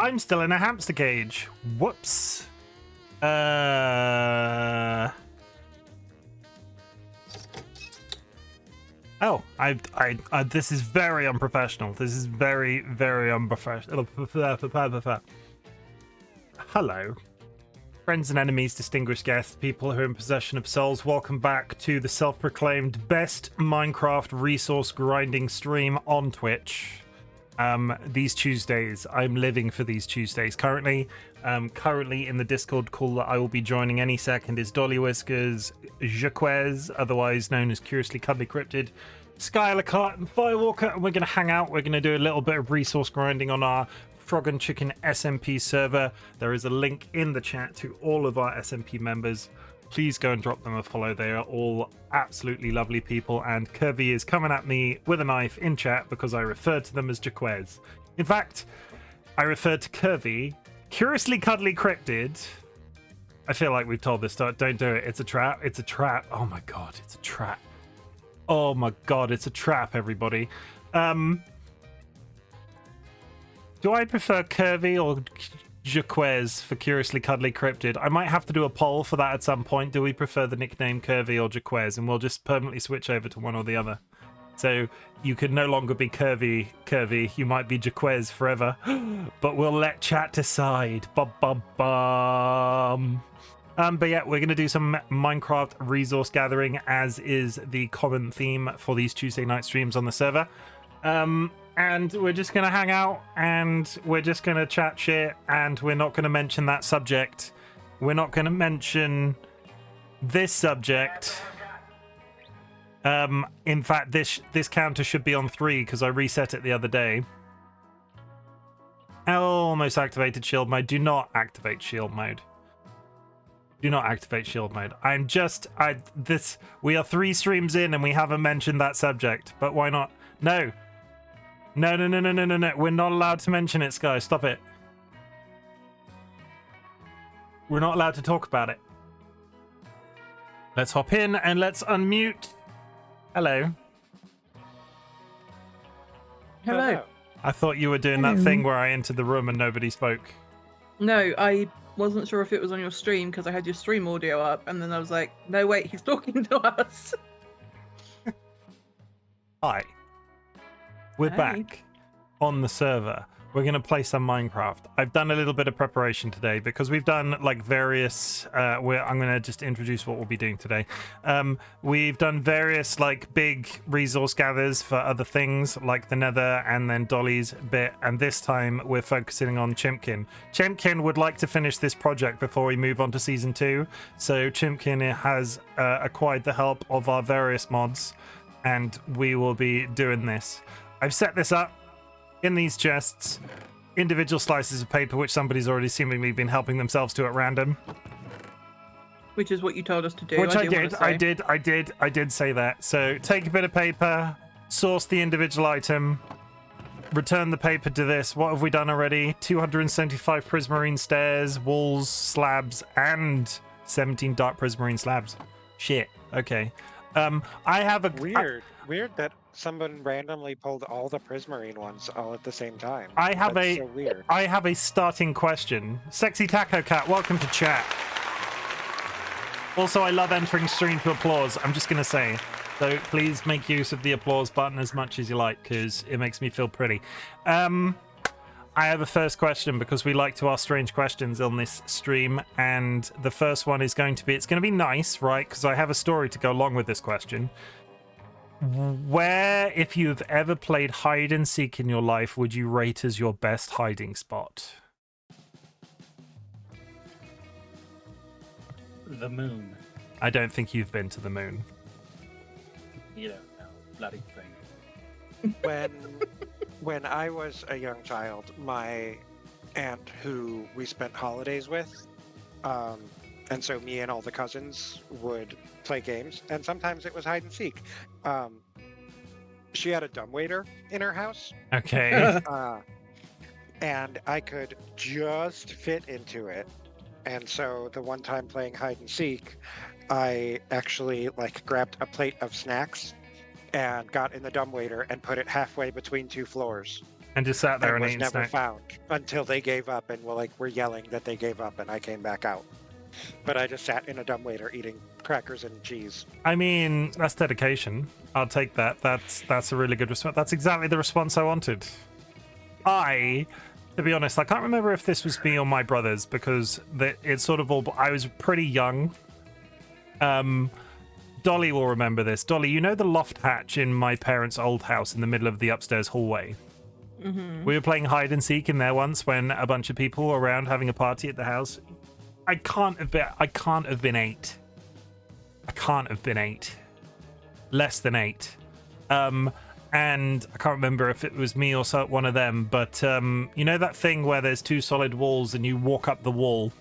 I'm still in a hamster cage. Whoops. Oh, I this is very unprofessional. This is very, very unprofessional. Hello. Friends and enemies, distinguished guests, people who are in possession of souls, welcome back to the self-proclaimed best Minecraft resource grinding stream on Twitch. These Tuesdays, I'm living for these Tuesdays. Currently in the Discord call that I will be joining any second is DollyWhiskers, Jaquez, otherwise known as Curiously Cuddly Cryptid, Skylar Cart, and Firewalker, and we're going to hang out. We're going to do a little bit of resource grinding on our Frog and Chicken SMP server. There is a link in the chat to all of our SMP members. Please go and drop them a follow. They are all absolutely lovely people, and Kirby is coming at me with a knife in chat because I referred to them as Jaquez. In fact, I referred to Kirby, Curiously Cuddly Cryptid. I feel like we've told this story. Don't do it. It's a trap. It's a trap. Oh my god, it's a trap. Oh my god, it's a trap, everybody. Do I prefer Curvy or Jaquez for Curiously Cuddly Cryptid? I might have to do a poll for that at some point. Do we prefer the nickname Curvy or Jaquez? And we'll just permanently switch over to one or the other. So you can no longer be Curvy. You might be Jaquez forever. But we'll let chat decide. Bum. But yeah, we're going to do some Minecraft resource gathering, as is the common theme for these Tuesday night streams on the server. And we're just going to hang out, and we're just going to chat shit, and we're not going to mention that subject. We're not going to mention this subject. In fact, this counter should be on 3 because I reset it the other day. Almost activated shield mode. Do not activate shield mode. Do not activate shield mode. We are 3 streams in and we haven't mentioned that subject, but why not? No. No. We're not allowed to mention it, Sky. Stop it. We're not allowed to talk about it. Let's hop in and let's unmute. Hello. Hello. I thought you were doing that thing where I entered the room and nobody spoke. No, I wasn't sure if it was on your stream because I had your stream audio up, and then I was like, no, wait, he's talking to us. Hi. We're back on the server. We're going to play some Minecraft. I've done a little bit of preparation today because we've done like various I'm going to just introduce what we'll be doing today. We've done various like big resource gathers for other things like the Nether and then Dolly's bit, and this time we're focusing on Chimken. Chimken would like to finish this project before we move on to season 2, so Chimken has acquired the help of our various mods, and we will be doing this. I've set this up in these chests, individual slices of paper, which somebody's already seemingly been helping themselves to at random. Which is what you told us to do. Which I did say that. So take a bit of paper, source the individual item, return the paper to this. What have we done already? 275 prismarine stairs, walls, slabs, and 17 dark prismarine slabs. Shit. Okay. I have a weird that someone randomly pulled all the prismarine ones all at the same time. So weird. I have a starting question. Sexy Taco Cat, welcome to chat. Also, I love entering stream to applause. I'm just gonna say, so please make use of the applause button as much as you like because it makes me feel pretty. I have a first question because we like to ask strange questions on this stream, and the first one is going to be, it's going to be nice, right? Because I have a story to go along with this question. Where, if you've ever played hide and seek in your life, would you rate as your best hiding spot? The moon. I don't think you've been to the moon. You don't know, bloody thing. When I was a young child, my aunt, who we spent holidays with, and so me and all the cousins would play games, and sometimes it was hide and seek. She had a dumbwaiter in her house. Okay. And I could just fit into it. And so the one time playing hide and seek, I actually like grabbed a plate of snacks and got in the dumbwaiter and put it halfway between 2 floors And just sat there and and was ate never snack. found until they gave up and were yelling that they gave up, and I came back out. But I just sat in a dumbwaiter eating crackers and cheese. I mean, that's dedication. I'll take that. That's a really good response. That's exactly the response I wanted. To be honest, I can't remember if this was me or my brothers, because it's sort of all. I was pretty young. Dolly will remember this. Dolly, you know the loft hatch in my parents' old house in the middle of the upstairs hallway? Mm-hmm. We were playing hide and seek in there once when a bunch of people were around having a party at the house. I can't have been 8. I can't have been 8. Less than 8. And I can't remember if it was me or one of them, but you know that thing where there's 2 solid walls and you walk up the wall?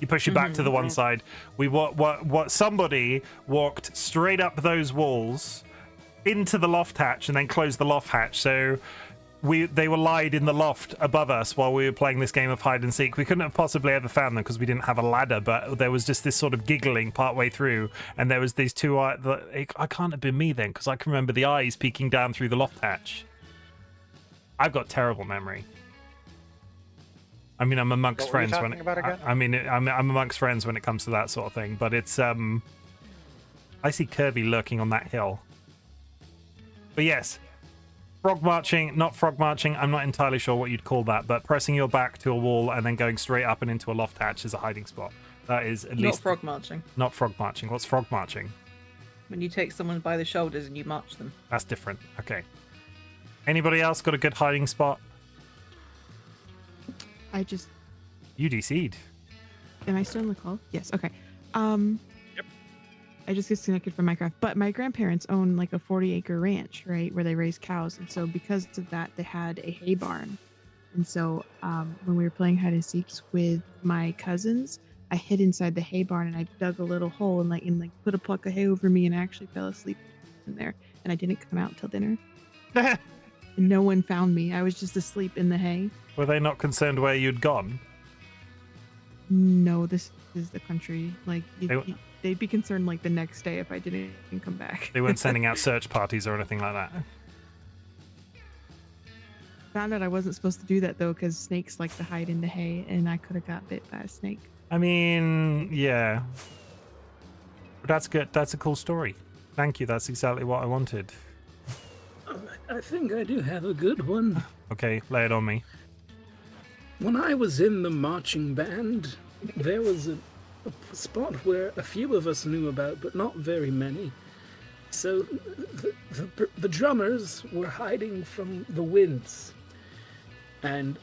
You push your back to the one side. Somebody walked straight up those walls into the loft hatch and then closed the loft hatch. So they were lied in the loft above us while we were playing this game of hide and seek. We couldn't have possibly ever found them because we didn't have a ladder, but there was just this sort of giggling partway through, and there was these 2 I can't have been me then, because I can remember the eyes peeking down through the loft hatch. I've got terrible memory. I mean, I'm amongst What were you friends talking about again? I'm amongst friends when it comes to that sort of thing, but it's I see Kirby lurking on that hill. But yes, frog marching, not frog marching. I'm not entirely sure what you'd call that, but pressing your back to a wall and then going straight up and into a loft hatch is a hiding spot. That is at least Not frog marching. Not frog marching. What's frog marching? When you take someone by the shoulders and you march them. That's different. Okay. Anybody else got a good hiding spot? You DC'd. Am I still on the call? Yes. Okay. Yep. I just disconnected from Minecraft, but my grandparents own like a 40-acre ranch, right, where they raise cows, and so because of that, they had a hay barn. And so when we were playing hide and seek with my cousins, I hid inside the hay barn and I dug a little hole and put a pluck of hay over me, and I actually fell asleep in there, and I didn't come out until dinner. And no one found me. I was just asleep in the hay. Were they not concerned where you'd gone? No, this is the country. Like, they'd be concerned like the next day if I didn't come back. They weren't sending out search parties or anything like that. Found out I wasn't supposed to do that though, because snakes like to hide in the hay, and I could have got bit by a snake. I mean, yeah. But that's good. That's a cool story. Thank you. That's exactly what I wanted. I think I do have a good one. Okay, lay it on me. When I was in the marching band, there was a spot where a few of us knew about, but not very many. So the drummers were hiding from the winds. And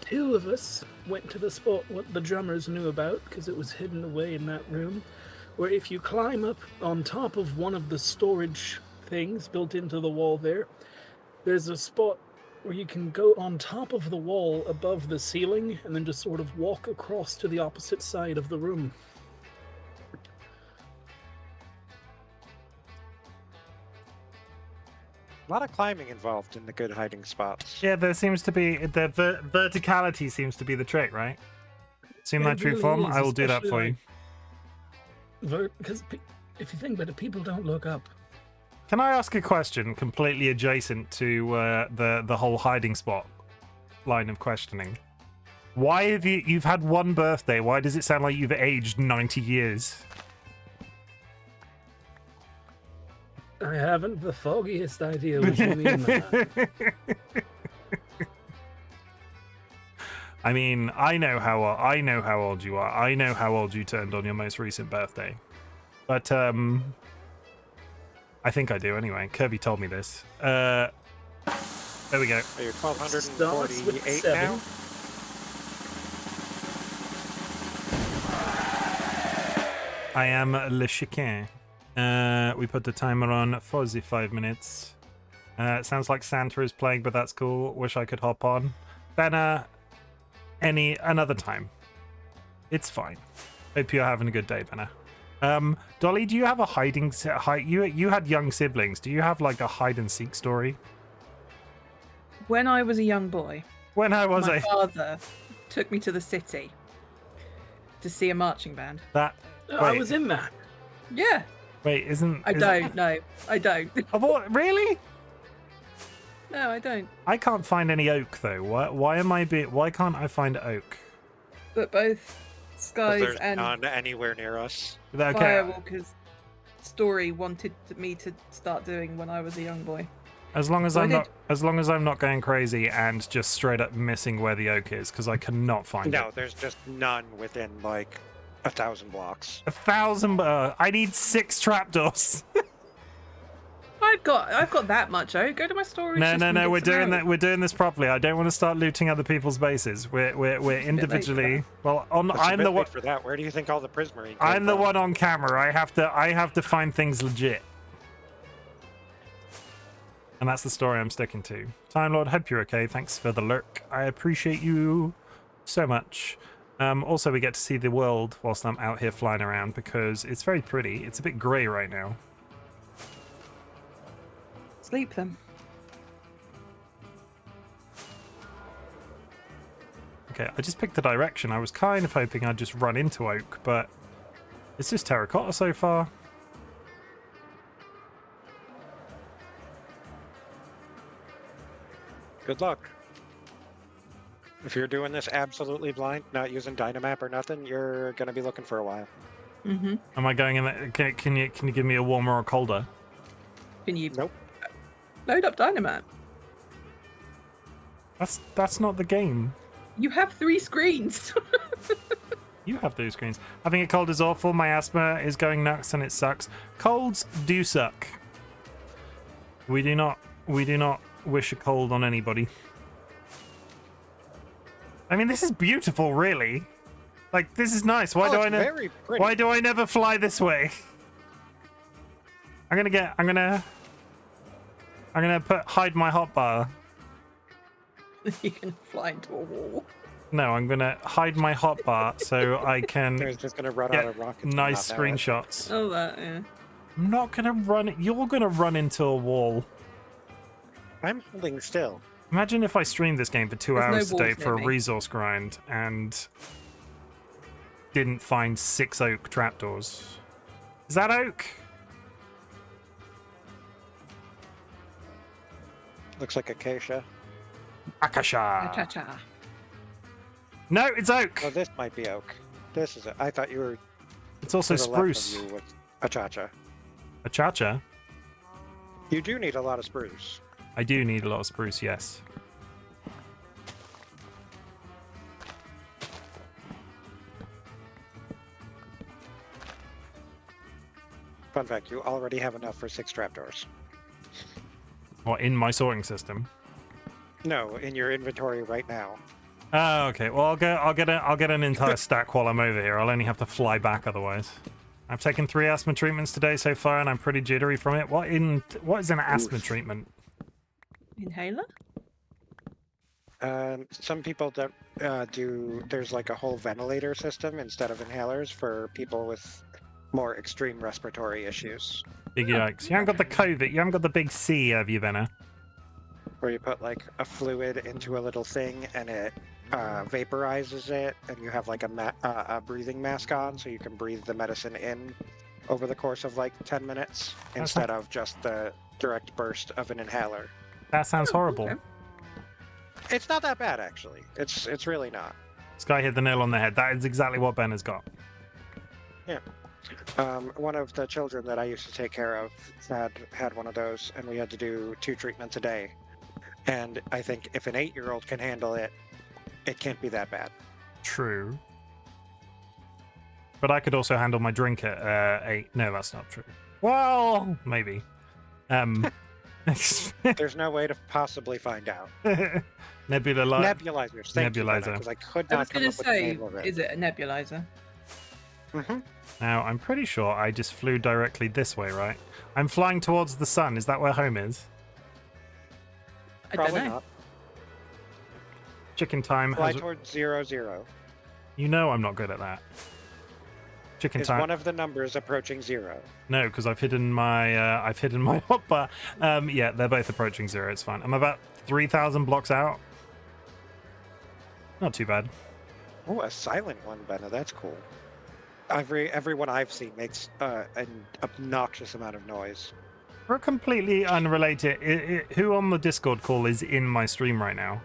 2 of us went to the spot what the drummers knew about, because it was hidden away in that room, where if you climb up on top of one of the storage things built into the wall there's a spot where you can go on top of the wall above the ceiling and then just sort of walk across to the opposite side of the room. A lot of climbing involved in the good hiding spots. Yeah, there seems to be verticality seems to be the trick, right? See my It true really form. is, I will do that for you. Because if you think about it, people don't look up. Can I ask a question completely adjacent to the whole hiding spot line of questioning? Why have you've had one birthday? Why does it sound like you've aged 90 years? I haven't the foggiest idea what you mean by that. I mean, I know how old you are. I know how old you turned on your most recent birthday. But I think I do anyway. Kirby told me this. There we go. Are you 1248 now? I am Le Chicane. We put the timer on for the 5 minutes. Sounds like Santa is playing, but that's cool. Wish I could hop on. Benna, another time. It's fine. Hope you're having a good day, Benna. Dolly, do you have a you had young siblings. Do you have like a hide and seek story? When I was a young boy, my father took me to the city to see a marching band. I was in that. Yeah. Wait, I don't. No, I don't. Really? No, I don't. I can't find any oak though. Why can't I find oak? But both 'Cause Skies there's and none anywhere near us. Okay. Firewalker's story wanted me to start doing when I was a young boy. As long as So I I'm did. not, as long as I'm not going crazy and just straight up missing where the oak is, because I cannot find No, it. there's just none within like 1,000 blocks. 1,000. I need 6 trapdoors. I've got that much. Oh, go to my storage. No, system, get we're some doing out. that. We're doing this properly. I don't want to start looting other people's bases. We're late for individually. Well, It's a I'm bit the late one. for that. Where do you think all the prismarine came I'm the from? one on camera. I have to find things legit. And that's the story I'm sticking to. Time Lord, hope you're okay. Thanks for the lurk. I appreciate you so much. Also, we get to see the world whilst I'm out here flying around because it's very pretty. It's a bit grey right now. Sleep them. Okay, I just picked the direction. I was kind of hoping I'd just run into oak, but it's just terracotta so far. Good luck. If you're doing this absolutely blind, not using Dynamap or nothing, you're gonna be looking for a while. Mm-hmm. Am I going in there? Can you give me a warmer or colder? Can you Nope. load up Dynamite? That's not the game. You have 3 screens. You have those screens. Having a cold is awful. My asthma is going nuts and it sucks. Colds do suck. We do not wish a cold on anybody. I mean, this is beautiful, really. Like, this is nice. Why do I never? Very pretty. Why do I never fly this way? I'm gonna hide my hotbar. You can fly into a wall. No, I'm gonna hide my hotbar so I can There's just gonna run get out of rockets. and nice not know it. screenshots. Oh, that, yeah. I'm not gonna run. You're gonna run into a wall. I'm holding still. Imagine if I streamed this game for 2 There's no hours today walls for a near me. resource grind and didn't find 6 oak trapdoors. Is that oak? Looks like acacia. Akasha. Cha-cha. No, it's oak. Oh, this might be oak. This is it. I thought you were It's also to the left of spruce. you with achacha. A cha-cha. You do need a lot of spruce. I do need a lot of spruce, yes. Fun fact, you already have enough for 6 trapdoors. What, in my sorting system? No, in your inventory right now. Oh, okay. Well, I'll get an entire stack while I'm over here. I'll only have to fly back otherwise. I've taken 3 asthma treatments today so far, and I'm pretty jittery from it. What is an asthma treatment? Inhaler? Some people don't do. There's like a whole ventilator system instead of inhalers for people with more extreme respiratory issues, Big yikes. You haven't got the COVID. You haven't got the big C, have you, Venna? where you put like a fluid into a little thing and it vaporizes it, and you have like a breathing mask on so you can breathe the medicine in over the course of like 10 minutes instead of just the direct burst of an inhaler. That sounds horrible. Okay. It's not that bad actually. It's really not. This guy hit the nail on the head. That is exactly what Ben has got. One of the children that I used to take care of had one of those, and we had to do 2 treatments a day. And I think if an 8-year-old can handle it, it can't be that bad. True. But I could also handle my drink at 8. No, that's not true. Well, maybe. There's no way to possibly find out. Nebula Nebulizers. Thank you, Nebulizer. because I could I not was come going up to with the say, name of it. is it a nebulizer? Mhm. Now, I'm pretty sure I just flew directly this way, right? I'm flying towards the sun. Is that where home is? I Probably don't know. not. Chicken time. Fly Has... towards 00. You know I'm not good at that. Chicken Is time. one of the numbers approaching 0? No, because I've hidden my hotbar. Yeah, they're both approaching 0. It's fine. I'm about 3,000 blocks out. Not too bad. Oh, a silent one, Benna. That's cool. Everyone I've seen makes an obnoxious amount of noise. For a completely unrelated, who on the Discord call is in my stream right now?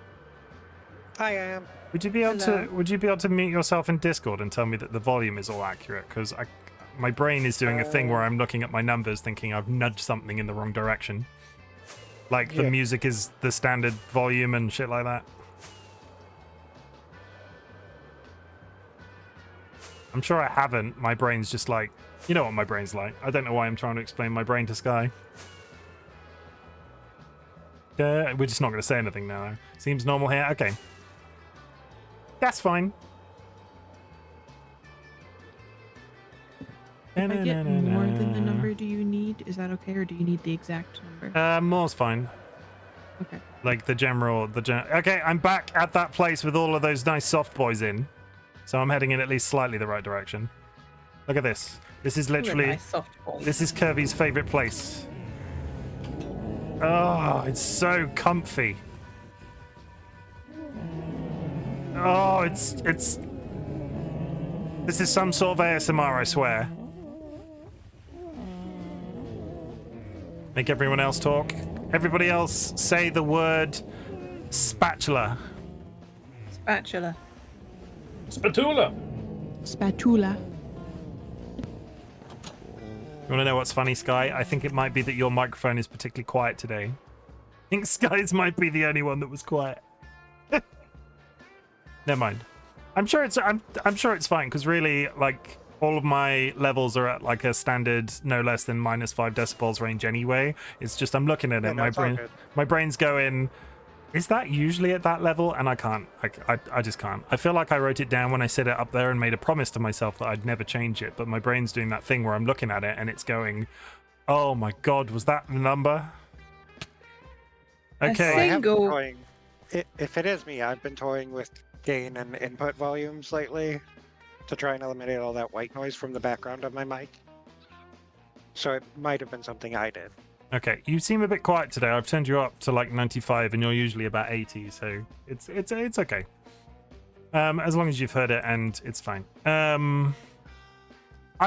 I am. Would you be able Hello. to? Would you be able to mute yourself in Discord and tell me that the volume is all accurate? Because my brain is doing a thing where I'm looking at my numbers, thinking I've nudged something in the wrong direction. Like the Yeah. music is the standard volume and shit like that. I'm sure I haven't. My brain's just like, you know what my brain's like. I don't know why I'm trying to explain my brain to Sky. We're just not going to say anything now. Seems normal here. Okay. That's fine. If I get more than the number do you need, is that okay, or do you need the exact number? More's fine. Okay. Like the general. Okay, I'm back at that place with all of those nice soft boys in. So I'm heading in at least slightly the right direction. Look at this. This is Ooh, a literally... nice soft ball. This is Kirby's favorite place. Oh, it's so comfy. Oh, it's... This is some sort of ASMR, I swear. Make everyone else talk. Everybody else say the word spatula. Spatula. Spatula. Spatula. You want to know what's funny, Sky? I think it might be that your microphone is particularly quiet today. I think Sky's might be the only one that was quiet. Never mind. I'm sure it's fine because really, like, all of my levels are at like a standard no less than -5 decibels range anyway. It's just I'm looking at it, my brain's going, is that usually at that level? And I can't. I just can't. I feel like I wrote it down when I set it up there and made a promise to myself that I'd never change it. But my brain's doing that thing where I'm looking at it and it's going, oh my god, was that the number? Okay. I have been Single. toying. If it is me, I've been toying with gain and input volumes lately to try and eliminate all that white noise from the background of my mic. So it might have been something I did. Okay, you seem a bit quiet today. I've turned you up to like 95 and you're usually about 80, so it's okay. As long as you've heard it and it's fine. I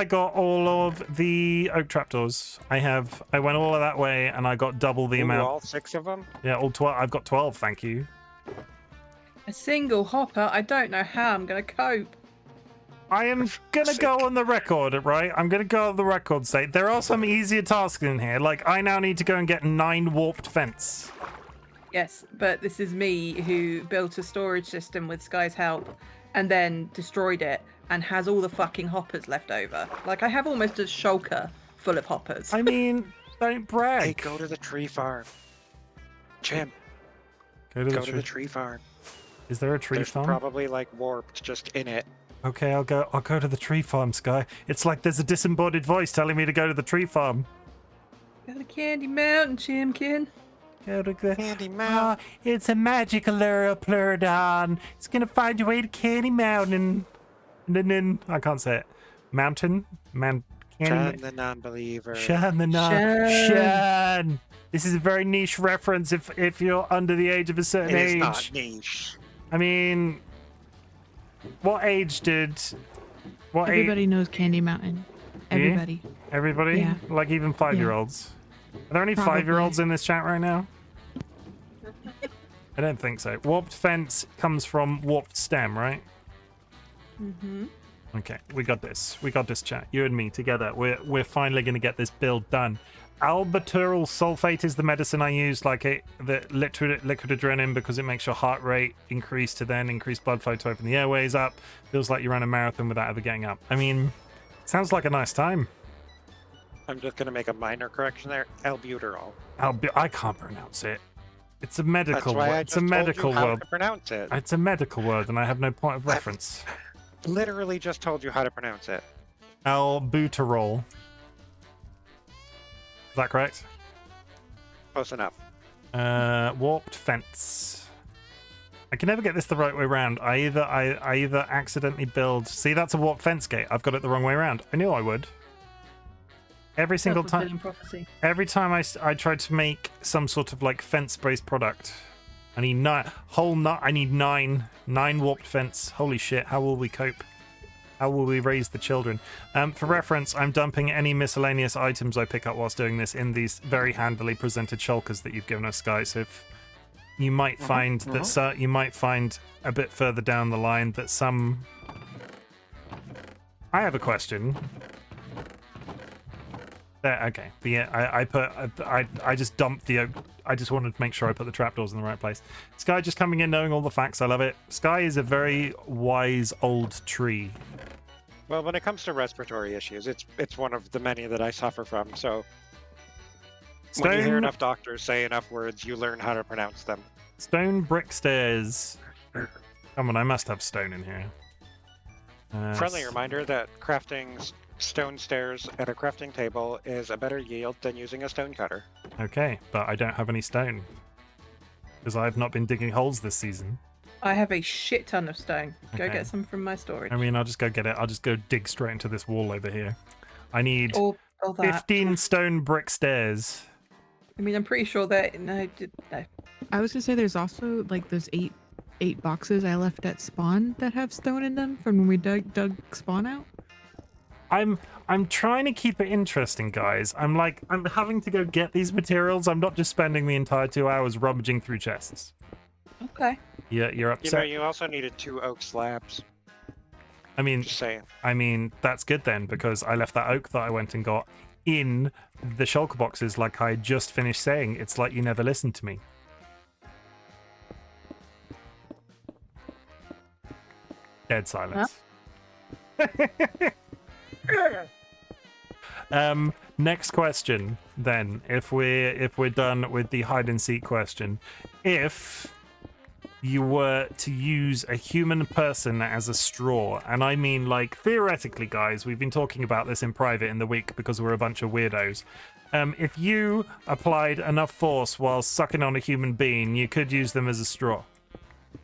got all of the oak trapdoors. I went all of that way and I got double the Ooh, amount. all 6 of them? Yeah, all 12. I've got 12, thank you. A single hopper. I don't know how I'm gonna cope. I am gonna Sick. go on the record, right? I'm gonna go on the record, say there are some easier tasks in here. Like I now need to go and get 9 warped fence. Yes, but this is me who built a storage system with Sky's help and then destroyed it and has all the fucking hoppers left over. Like I have almost a shulker full of hoppers. I mean, don't brag. Hey, go to the tree farm. Chim, Go to go the to the tree farm. Is there a tree There's farm? probably like warped just in it. Okay, I'll go to the tree farm, Sky. It's like there's a disembodied voice telling me to go to the tree farm. Go to Candy Mountain, Chimken. Go to the Candy Mountain. it's a magical Pleurodon. It's gonna find your way to Candy Mountain. And then I can't say it. Mountain? Shun Candy the non-believer. Shun the Shun. This is a very niche reference if you're under the age of a certain It is age. not niche. I mean, what age did? What age? Everybody knows Candy Mountain. Everybody. Everybody? Yeah. Like even 5-year-olds? Are there any Probably. 5-year-olds in this chat right now? I don't think so. Warped fence comes from warped stem, right? Mm-hmm. Okay, we got this. We got this, chat. You and me together. We're finally going to get this build done. Albuterol sulfate is the medicine I use, like the liquid adrenaline, because it makes your heart rate increase to then increase blood flow to open the airways up. Feels like you ran a marathon without ever getting up. I mean, sounds like a nice time. I'm just gonna make a minor correction there. Albuterol. I can't pronounce it. It's a medical That's why I word. just It's a told medical you how word. to pronounce it. It's a medical word, and I have no point of reference. Literally just told you how to pronounce it. Albuterol. Is that correct? Close enough. Warped fence. I can never get this the right way around. I either accidentally build. See, that's a warped fence gate. I've got it the wrong way around. I knew I would. Every single time. Self-fulfilling prophecy. Every time I tried to make some sort of like fence-based product, I need I need nine warped fence. Holy shit! How will we cope? How will we raise the children? For reference, I'm dumping any miscellaneous items I pick up whilst doing this in these very handily presented shulkers that you've given us, guys. So if you might find that you might find a bit further down the line that some. I have a question. There, okay. I just dumped the. I just wanted to make sure I put the trapdoors in the right place. Sky just coming in, knowing all the facts. I love it. Sky is a very wise old tree. Well, when it comes to respiratory issues, it's one of the many that I suffer from. So when you hear enough doctors say enough words, you learn how to pronounce them. Stone brick stairs. Come on, I must have stone in here. Friendly reminder that crafting stone stairs at a crafting table is a better yield than using a stone cutter. Okay, but I don't have any stone because I've not been digging holes this season. I have a shit ton of stone. Go Okay. get some from my storage. I mean, I'll just go get it. I'll just go dig straight into this wall over here. I need all that. 15 stone brick stairs. I mean, I'm pretty sure that no. I was gonna say there's also like those eight boxes I left at spawn that have stone in them from when we dug spawn out. I'm trying to keep it interesting, guys. I'm having to go get these materials. I'm not just spending the entire 2 hours rummaging through chests. Okay. Yeah, you're You upset. know, you also needed 2 oak slabs. I mean, Just saying. That's good then, because I left that oak that I went and got in the shulker boxes like I just finished saying. It's like you never listened to me. Dead silence. Next question then, if we're done with the hide and seek question. If you were to use a human person as a straw, and I mean, like, theoretically, guys, we've been talking about this in private in the week because we're a bunch of weirdos. If you applied enough force while sucking on a human being, you could use them as a straw.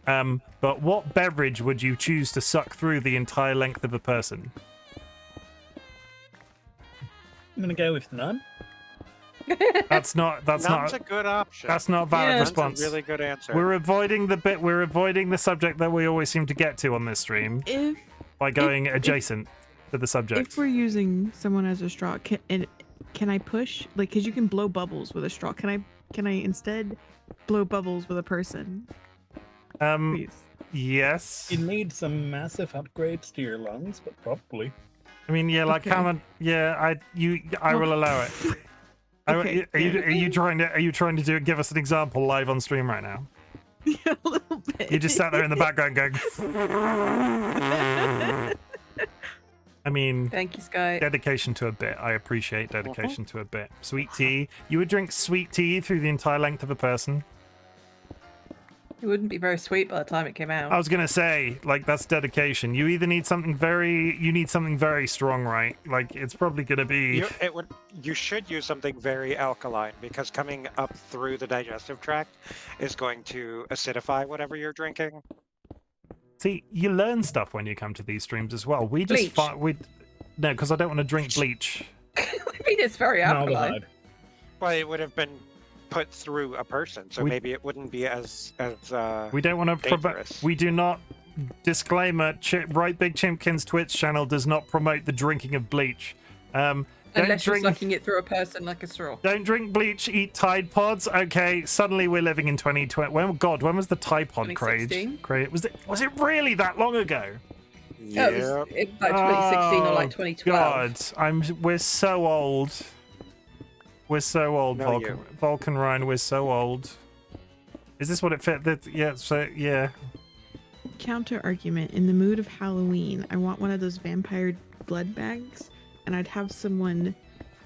But what beverage would you choose to suck through the entire length of a person? I'm gonna go with none. That's not None's a good option. that's not a valid Yeah. response. That's a really good answer. We're avoiding the subject that we always seem to get to on this stream by going adjacent to the subject. If we're using someone as a straw, can I push? Like, because you can blow bubbles with a straw. Can I instead blow bubbles with a person? Please. Yes. You need some massive upgrades to your lungs, but probably. I mean, yeah, like, Okay. come on, yeah, I will allow it. Okay. Are you trying to give us an example live on stream right now? Yeah, a little bit. You just sat there in the background going. I mean, Thank you, Sky. dedication to a bit. I appreciate dedication to a bit. Sweet tea. You would drink sweet tea through the entire length of a person? It wouldn't be very sweet by the time it came out. I was gonna say, like, that's dedication. You either need something very strong, right? Like, it's probably gonna be. You should use something very alkaline, because coming up through the digestive tract is going to acidify whatever you're drinking. See, you learn stuff when you come to these streams as well. We just Bleach. no, because I don't want to drink bleach. I mean, it's very alkaline. Aldehyde. Well, it would have been put through a person, so maybe it wouldn't be as We don't want to dangerous. we do not. Disclaimer: RightBigChimken's Twitch channel does not promote the drinking of bleach. Don't Unless drink. you're sucking it through a person like a straw. Don't drink bleach. Eat Tide Pods. Okay, suddenly we're living in 2020. When was the Tide Pod craze? 2016? Was it really that long ago? Yeah. It was like 2016 or like 2012. God, we're so old. We're so old, No, Vulcan. Vulcan Ryan, we're so old. Is this what it fit? Yeah. Counter argument. In the mood of Halloween, I want one of those vampire blood bags, and I'd have someone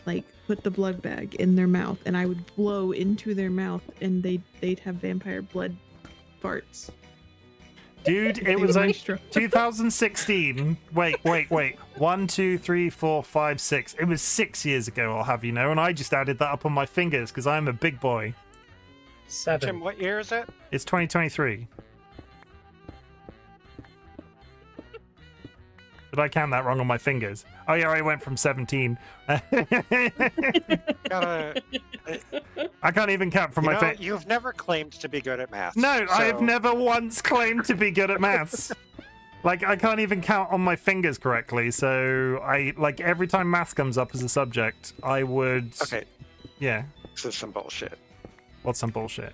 like put the blood bag in their mouth, and I would blow into their mouth, and they'd have vampire blood farts. Dude, it They was were my like straw. 2016. Wait. 1, 2, 3, 4, 5, 6. It was 6 years ago, I'll have you know, and I just added that up on my fingers because I'm a big boy. 7. Chim, what year is it? It's 2023. Did I count that wrong on my fingers? Oh yeah, I went from 17. Gotta, I can't even count from my fingers. you've never claimed to be good at math. No, I have so- never once claimed to be good at maths. Like, I can't even count on my fingers correctly, so like, every time math comes up as a subject, I would... Okay, Yeah. this is some bullshit. What's some bullshit?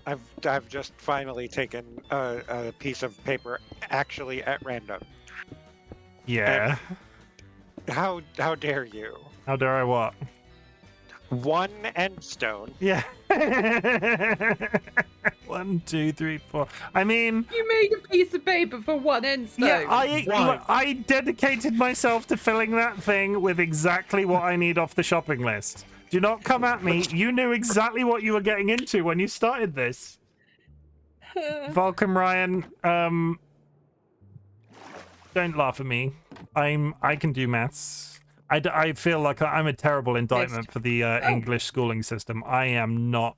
I've just finally taken a piece of paper actually at random. Yeah. How dare you? How dare I what? One end stone. Yeah. 1, 2, 3, 4. I mean... You made a piece of paper for one end stone. Yeah, One. I dedicated myself to filling that thing with exactly what I need off the shopping list. Do not come at me. You knew exactly what you were getting into when you started this. Vulcan Ryan, don't laugh at me. I can do maths. I feel like I'm a terrible indictment for the English schooling system. I am not.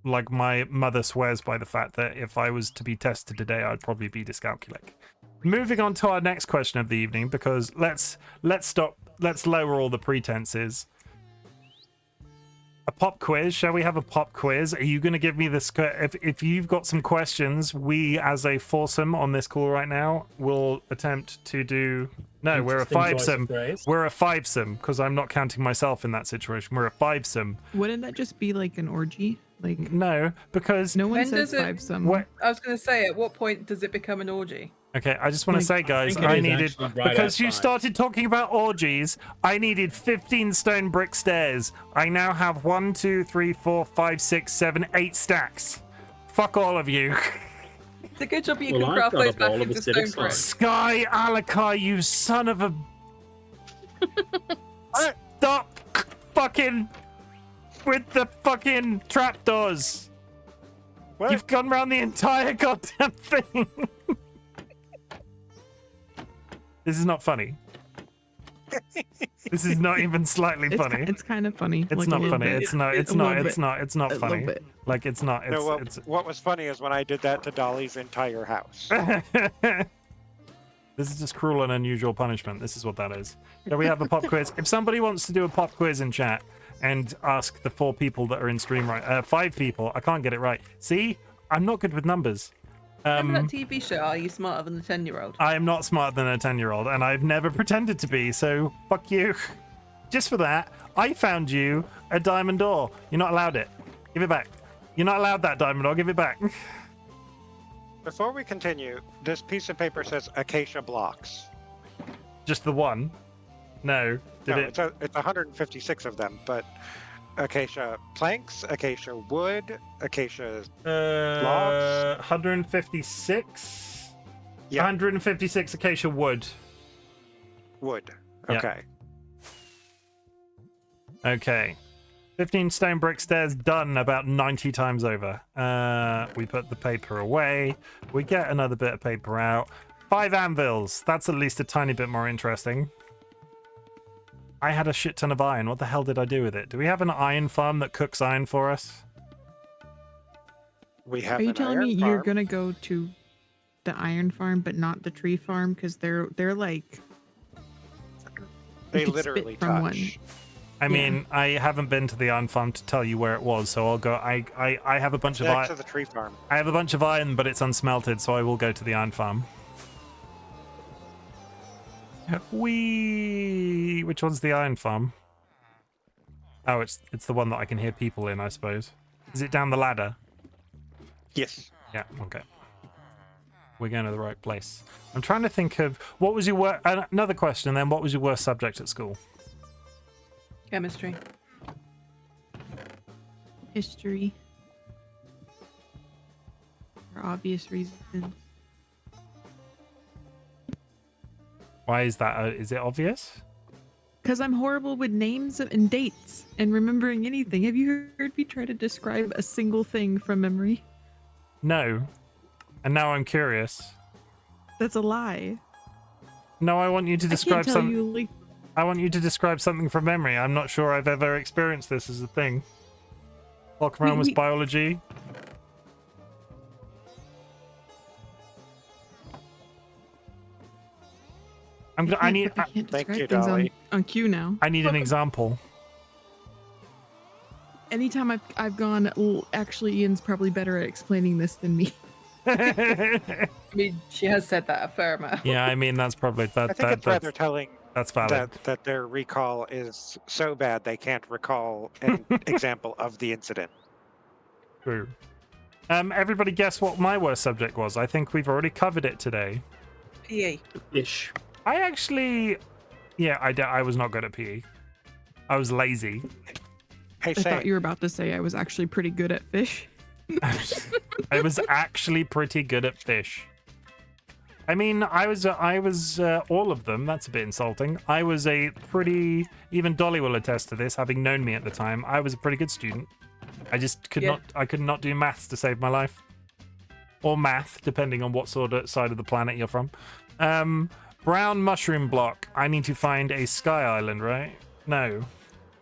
Like, my mother swears by the fact that if I was to be tested today, I'd probably be dyscalculic. Moving on to our next question of the evening, because let's lower all the pretenses. A pop quiz. Shall we have a pop quiz? Are you going to give me this? If you've got some questions, we as a foursome on this call right now will attempt to do. No, we're a fivesome. We're a fivesome because I'm not counting myself in that situation. We're a fivesome. Wouldn't that just be like an orgy? Like, no, because no one When says does it- fivesome. what? I was going to say, at what point does it become an orgy? Okay, I just want to Like, say, guys, think it I is needed actually right because at you 5. started talking about orgies. I needed 15 stone brick stairs. I now have 1, 2, 3, 4, 5, 6, 7, 8 stacks. Fuck all of you. It's a good job you Well, can I've craft got those a ball back of into acidic stone slime. bricks. Sky Alakai, you son of a... Stop fucking with the fucking trapdoors. What? You've gone around the entire goddamn thing. This is not funny. This is not even slightly funny. It's kind of funny. It's like, a not little funny. bit. It's not. It's A little not. It's bit. not. It's not A little funny. bit. Like, it's not. No, well, It's. what was funny is when I did that to Dolly's entire house. This is just cruel and unusual punishment. This is what that is. So we have a pop quiz. If somebody wants to do a pop quiz in chat and ask the 4 people that are in stream right, 5 people, I can't get it right. See, I'm not good with numbers. Remember that TV show, Are You Smarter Than a 10-Year-Old? I am not smarter than a 10-year-old, and I've never pretended to be, so fuck you. Just for that, I found you a diamond ore. You're not allowed it. Give it back. You're not allowed that diamond ore. Give it back. Before we continue, this piece of paper says acacia blocks. Just the one? No. Did No, it? it's 156 of them, but acacia planks, acacia wood, acacia logs. 156? Yeah. 156 acacia wood. Wood. Yeah. Okay. Okay. 15 stone brick stairs done about 90 times over. We put the paper away. We get another bit of paper out. 5 anvils. That's at least a tiny bit more interesting. I had a shit ton of iron. What the hell did I do with it? Do we have an iron farm that cooks iron for us? We have Are you an telling iron me farm. you're gonna go to the iron farm but not the tree farm? Because they're like They you could literally spit from touch. one. I mean, I haven't been to the iron farm to tell you where it was, so I'll go. I have a bunch of Next iron. to the tree farm. I have a bunch of iron, but it's unsmelted, so I will go to the iron farm. Which one's the iron farm? Oh, it's the one that I can hear people in, I suppose. Is it down the ladder? Yes. Yeah. Okay. We're going to the right place. I'm trying to think of what was your worst. Another question. Then, what was your worst subject at school? Chemistry. History. For obvious reasons. Why is that? Is it obvious? Because I'm horrible with names and dates and remembering anything. Have you heard me try to describe a single thing from memory? No. And now I'm curious. That's a lie. No, I want you to I describe can't tell something. you like I want you to describe something from memory. I'm not sure I've ever experienced this as a thing. Walk around was we- biology. I need I can't Thank describe you, things Dolly. on cue now. I need an example. Anytime I've gone, actually, Ian's probably better at explaining this than me. I mean, she has said that a fair amount. Yeah, I mean that's probably I think it's rather telling that's valid. that their recall is so bad they can't recall an example of the incident. True. Everybody guess what my worst subject was? I think we've already covered it today. PE. Ish. I actually, yeah, I was not good at PE. I was lazy. Hey, I say, thought you were about to say I was actually pretty good at fish. I was actually pretty good at fish. I mean, I was all of them. That's a bit insulting. I was a pretty, even Dolly will attest to this, having known me at the time. I was a pretty good student. I just could not do maths to save my life. Or math, depending on what sort of side of the planet you're from. Brown mushroom block. I need to find a sky island, right? No.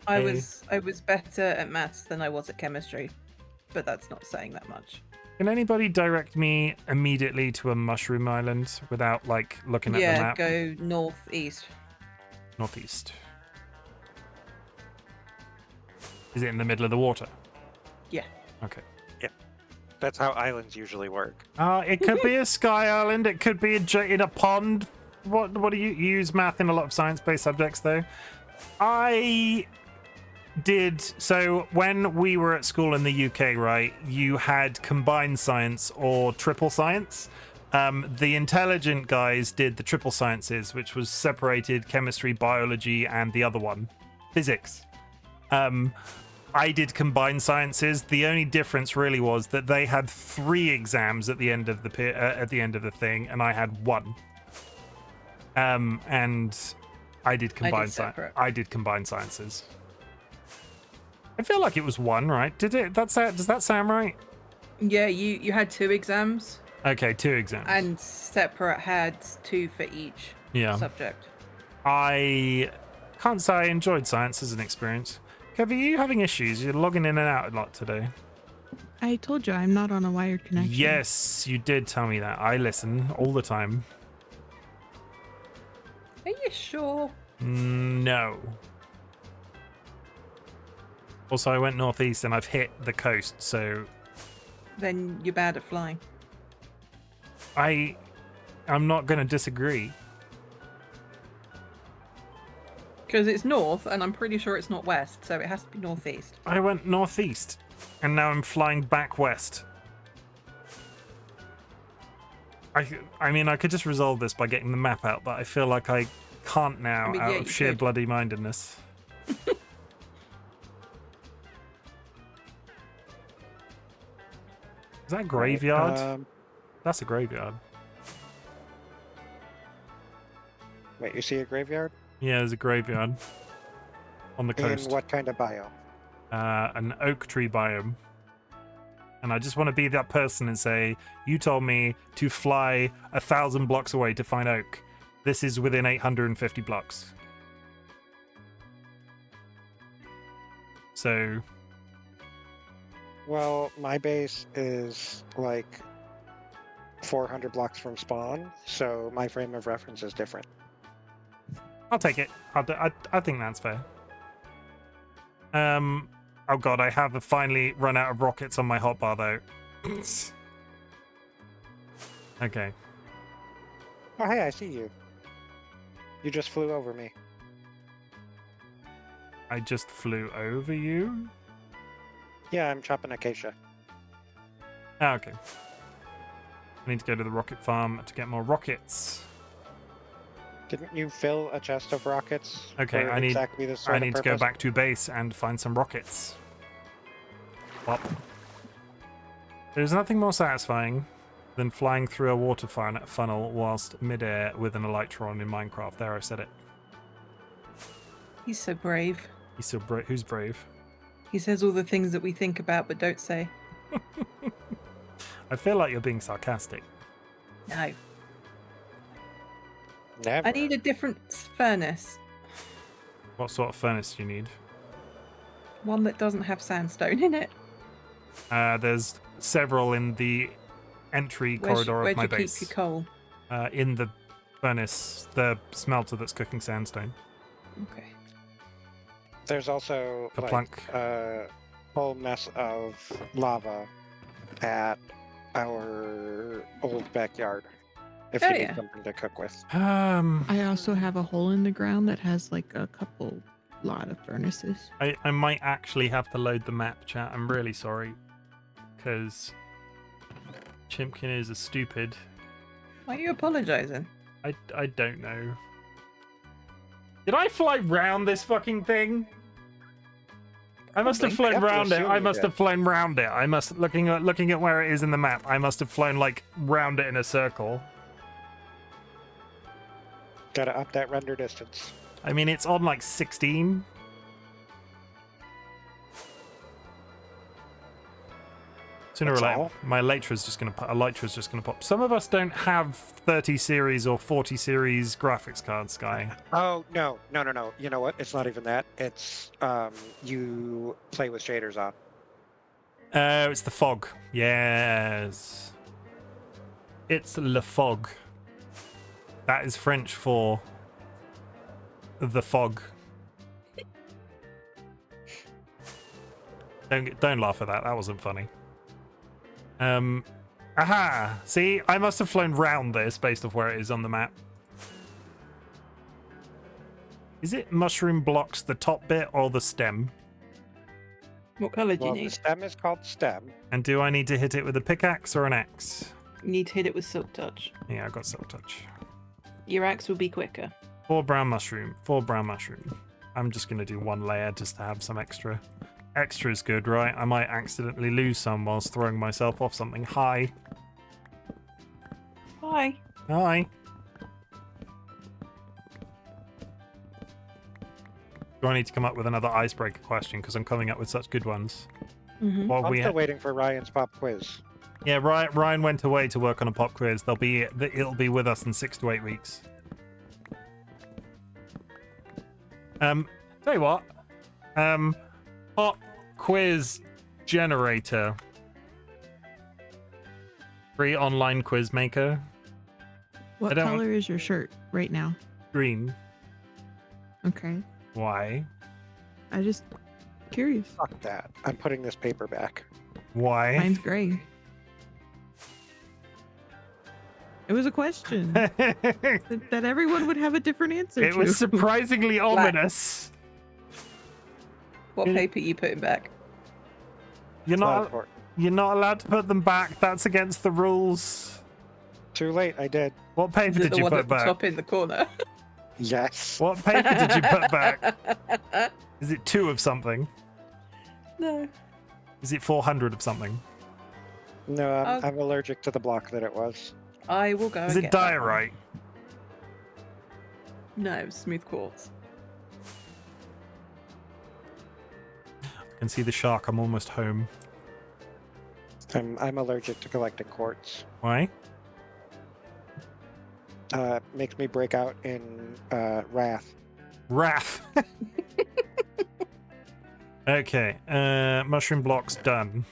I was better at maths than I was at chemistry, but that's not saying that much. Can anybody direct me immediately to a mushroom island without, like, looking at the Yeah, map? go northeast. Northeast. Is it in the middle of the water? Yeah. Okay. that's how islands usually work. It could be a sky island. It could be in a pond. What do you use math in a lot of science-based subjects, though? I did. So when we were at school in the UK, right, you had combined science or triple science. The intelligent guys did the triple sciences, which was separated chemistry, biology, and the other one, physics. I did combined sciences. The only difference really was that they had 3 exams at the end of the thing, and I had 1. And I did combined sciences. I feel like it was 1, right? Does that sound right? Yeah, you had 2 exams. Okay, 2 exams. And separate had 2 for each subject. I can't say I enjoyed science as an experience. Kev, are you having issues? You're logging in and out a lot today. I told you I'm not on a wired connection. Yes, you did tell me that. I listen all the time. Are you sure? No. Also, I went northeast and I've hit the coast, so... Then you're bad at flying. I'm not going to disagree. Because it's north, and I'm pretty sure it's not west, so it has to be northeast. I went northeast, and now I'm flying back west. I mean, I could just resolve this by getting the map out, but I feel like I can't now out of sheer bloody mindedness. Is that a graveyard? Right, That's a graveyard. wait, you see a graveyard? Yeah, there's a graveyard on the coast. In what kind of biome? An oak tree biome. And I just want to be that person and say, you told me to fly 1,000 blocks away to find oak. This is within 850 blocks. So... Well, my base is like 400 blocks from spawn, so my frame of reference is different. I'll take it. I think that's fair. Oh god, I have finally run out of rockets on my hotbar though. Okay. Oh, hey, I see you. You just flew over me. I just flew over you? Yeah, I'm chopping acacia. Ah, okay. I need to go to the rocket farm to get more rockets. Didn't you fill a chest of rockets? Okay, for I need exactly this sort I of need to go purpose? back to base and find some rockets. Plop. There's nothing more satisfying than flying through a water funnel whilst midair with an Elytron in Minecraft. There, I said it. He's so brave. He's so brave. Who's brave? He says all the things that we think about but don't say. I feel like you're being sarcastic. No. Never. I need a different furnace. What sort of furnace do you need? One that doesn't have sandstone in it. There's several in the entry corridor of my Where'd you base. keep your coal? In the furnace, the smelter that's cooking sandstone. Okay. There's also A like plank. a whole mess of lava at our old backyard. if Oh, you yeah. need something to cook with. I also have a hole in the ground that has like a lot of furnaces. I might actually have to load the map, chat. I'm really sorry. Because Chimken is a stupid. Why are you apologizing? I don't know. Did I fly round this fucking thing? I must have Probably. flown You have to round it. assume I you must did. have flown round it. I must looking at where it is in the map. I must have flown like round it in a circle. Gotta up that render distance. I mean, it's on like 16. Sooner or That's later, all? my Elytra's just gonna pop. Some of us don't have 30 series or 40 series graphics cards, Sky. Oh, no. You know what? It's not even that. It's, you play with shaders on. Oh, it's the fog. Yes. It's le fog. That is French for the fog. Don't laugh at that. That wasn't funny. Aha! See, I must have flown round this based off where it is on the map. Is it mushroom blocks the top bit or the stem? What colour do you Well, the need? stem is called stem. And do I need to hit it with a pickaxe or an axe? You need to hit it with Silk Touch. Yeah, I got silk touch. Your axe will be quicker. 4 brown mushroom. 4 brown mushroom. I'm just gonna do 1 layer just to have some extra. Extra is good, right? I might accidentally lose some whilst throwing myself off something high. Hi. Hi. Do I need to come up with another icebreaker question because I'm coming up with such good ones? Mm-hmm. What have I'm we still had? waiting for Ryan's pop quiz. Yeah, Ryan went away to work on a pop quiz. It'll be with us in 6 to 8 weeks. Tell you what. Pop quiz generator. Free online quiz maker. What I don't color is your shirt right now? Green. Okay. Why? I just curious. Fuck that. I'm putting this paper back. Why? Mine's gray. It was a question that everyone would have a different answer It to. was surprisingly ominous. What Yeah. paper are you putting back? You're It's not not important. you're not allowed to put them back. That's against the rules. Too late, I did. What paper Is it did the you one put at the back? top in the corner? Yes. What paper did you put back? Is it 2 of something? No. Is it 400 of something? No, Oh. I'm allergic to the block that it was. I will go Is and it get that one. diorite? No, smooth quartz. I can see the shark. I'm almost home. I'm allergic to collecting quartz. Why? Makes me break out in wrath. Wrath. Okay. Mushroom blocks done.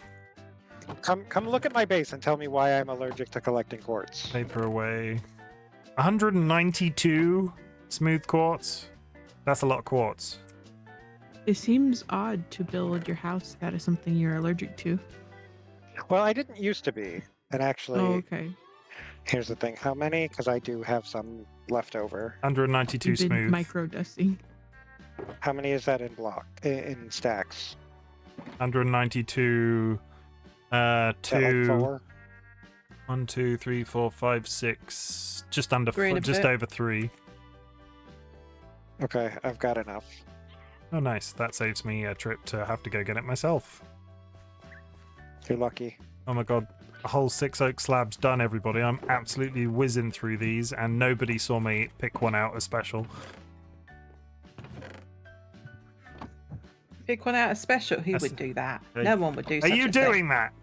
Come look at my base and tell me why I'm allergic to collecting quartz. Paper away. 192 smooth quartz. That's a lot of quartz. It seems odd to build your house out of something you're allergic to. Well, I didn't used to be. And actually, Oh, okay. here's the thing. How many? Because I do have some left over. 192 You've been smooth. micro dusting. How many is that in in stacks? 192. Is that like 2. 4? 1, 2, 3, 4, 5, 6. Just under. Three and a Just bit. over 3. Okay, I've got enough. Oh, nice. That saves me a trip to have to go get it myself. You're lucky. Oh my god. A whole 6 oak slabs done, everybody. I'm absolutely whizzing through these, and nobody saw me pick one out as special. Pick one out a special. Who That's- would do that? Are- No one would do Are such you a thing. doing that?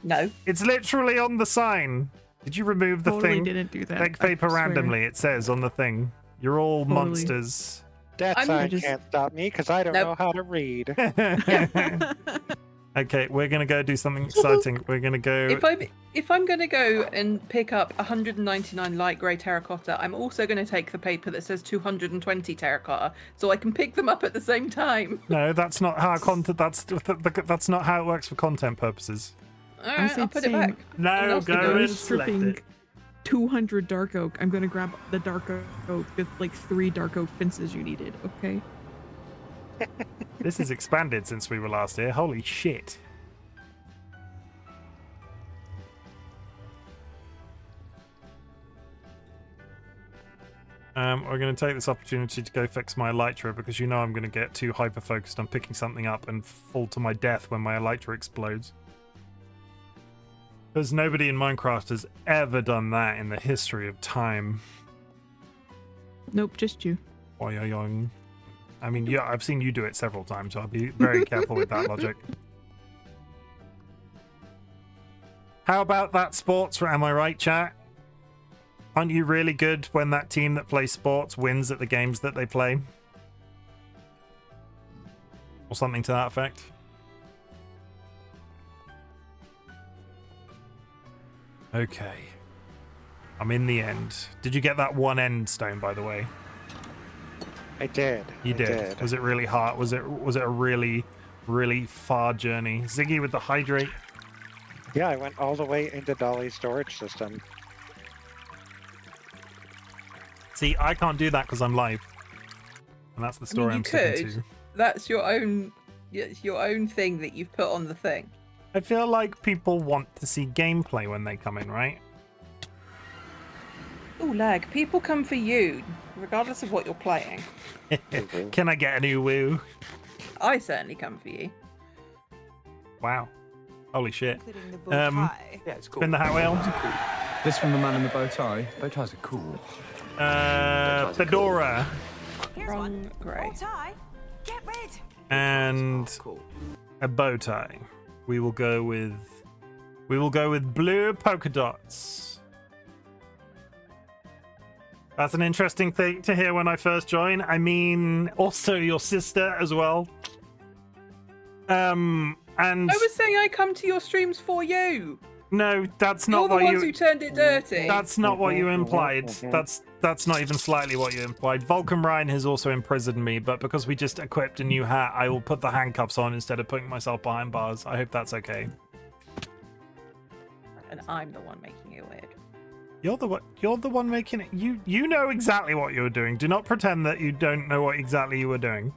No. It's literally on the sign. Did you remove the Totally thing? didn't do that. Take I paper swear. randomly, it says on the thing. You're all Totally. monsters. That I'm- sign I just- can't stop me because I don't Nope. know how to read. Okay, we're gonna go do something exciting. We're gonna go. If I'm going to go and pick up 199 light grey terracotta, I'm also going to take the paper that says 220 terracotta, so I can pick them up at the same time. No, that's not how content. That's not how it works for content purposes. All I right, said I'll put it same. back. No, else to go go and was select stripping it. 200 dark oak. I'm gonna grab the dark oak, the like 3 dark oak fences you needed. Okay. This has expanded since we were last here. Holy shit. We're going to take this opportunity to go fix my elytra because you know I'm going to get too hyper-focused on picking something up and fall to my death when my elytra explodes. Because nobody in Minecraft has ever done that in the history of time. Nope, just you. Boing. I mean, yeah, I've seen you do it several times, so I'll be very careful with that logic. How about that sports? Am I right, chat? Aren't you really good when that team that plays sports wins at the games that they play? Or something to that effect? Okay. I'm in the end. Did you get that one end stone, by the way? I did. You did. Was it really hard? Was it a really, really far journey? Ziggy with the hydrate? Yeah, I went all the way into Dolly's storage system. See, I can't do that because I'm live. And that's the story I'm sticking to. That's your own thing that you've put on the thing. I feel like people want to see gameplay when they come in, right? Ooh, lag. People come for you, regardless of what you're playing. Can I get a new woo? I certainly come for you. Wow. Holy shit. Including the bow tie. Yeah, it's cool. Spin the hat wheel. This from the man in the bow tie. Bow ties are cool. Fedora. Here's Wrong one. grey. Bow tie. Get rid. And Cool. a bow tie. We will go with blue polka dots. That's an interesting thing to hear when I first join. I mean, also your sister as well. And I was saying I come to your streams for you. no, that's You're not the what ones you. who turned it dirty. That's not what you implied. That's not even slightly what you implied. Vulcan Ryan has also imprisoned me, but because we just equipped a new hat, I will put the handcuffs on instead of putting myself behind bars. I hope that's okay. And I'm the one making it weird. You're the one making it. You know exactly what you're doing. Do not pretend that you don't know what exactly you were doing.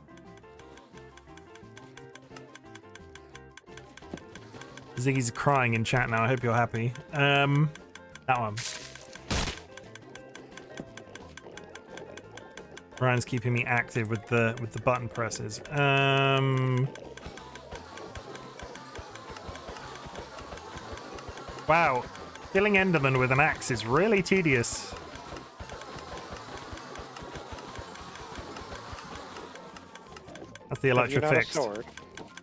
Ziggy's crying in chat now. I hope you're happy. That one. Ryan's keeping me active with the button presses. Wow, killing Enderman with an axe is really tedious. That's the Have you electric not a fixed. sword?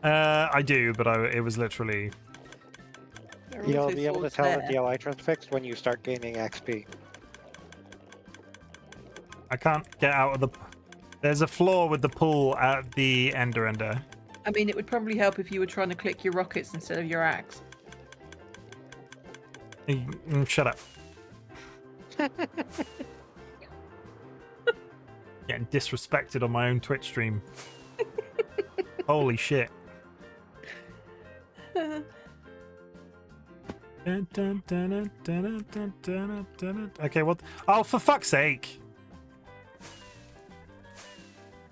I do, but it was literally. There are You'll also be able to swords tell there. that the elytra's fixed when you start gaining XP. I can't get out of the. There's a floor with the pool at the ender. I mean, it would probably help if you were trying to click your rockets instead of your axe. Shut up. Getting disrespected on my own Twitch stream. Holy shit. Okay, what? Oh, for fuck's sake.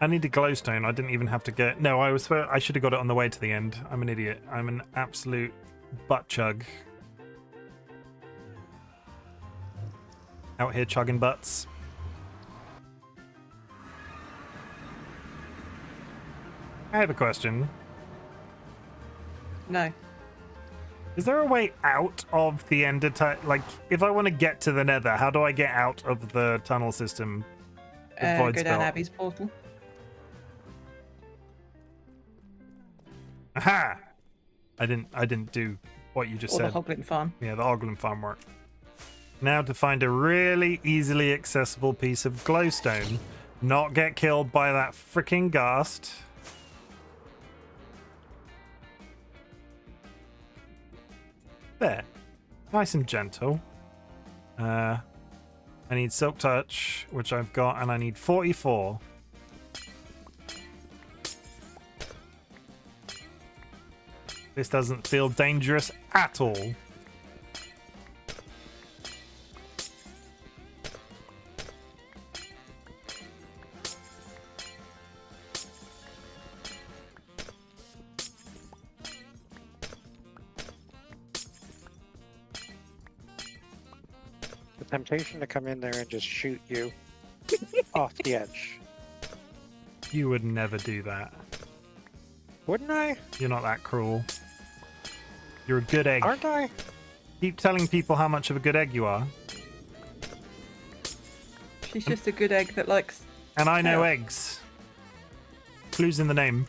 I need a glowstone. I didn't even have to get. No, I should have got it on the way to the end. I'm an idiot. I'm an absolute butt chug. Out here chugging butts. I have a question. No. Is there a way out of the ender? Like, if I want to get to the nether, how do I get out of the tunnel system? with Void Go down Spell? Abby's portal. Aha! I didn't do what you just Or said. the Hoglin farm. Yeah, the Oglin farm work. Now to find a really easily accessible piece of glowstone. Not get killed by that freaking ghast. There. Nice and gentle. I need Silk Touch, which I've got, and I need 44. This doesn't feel dangerous at all. temptation to come in there and just shoot you off the edge. You would never do that. Wouldn't I? You're not that cruel. You're a good egg. Aren't I? Keep telling people how much of a good egg you are. She's just a good egg that likes. And I know Yeah. eggs. Clues in the name.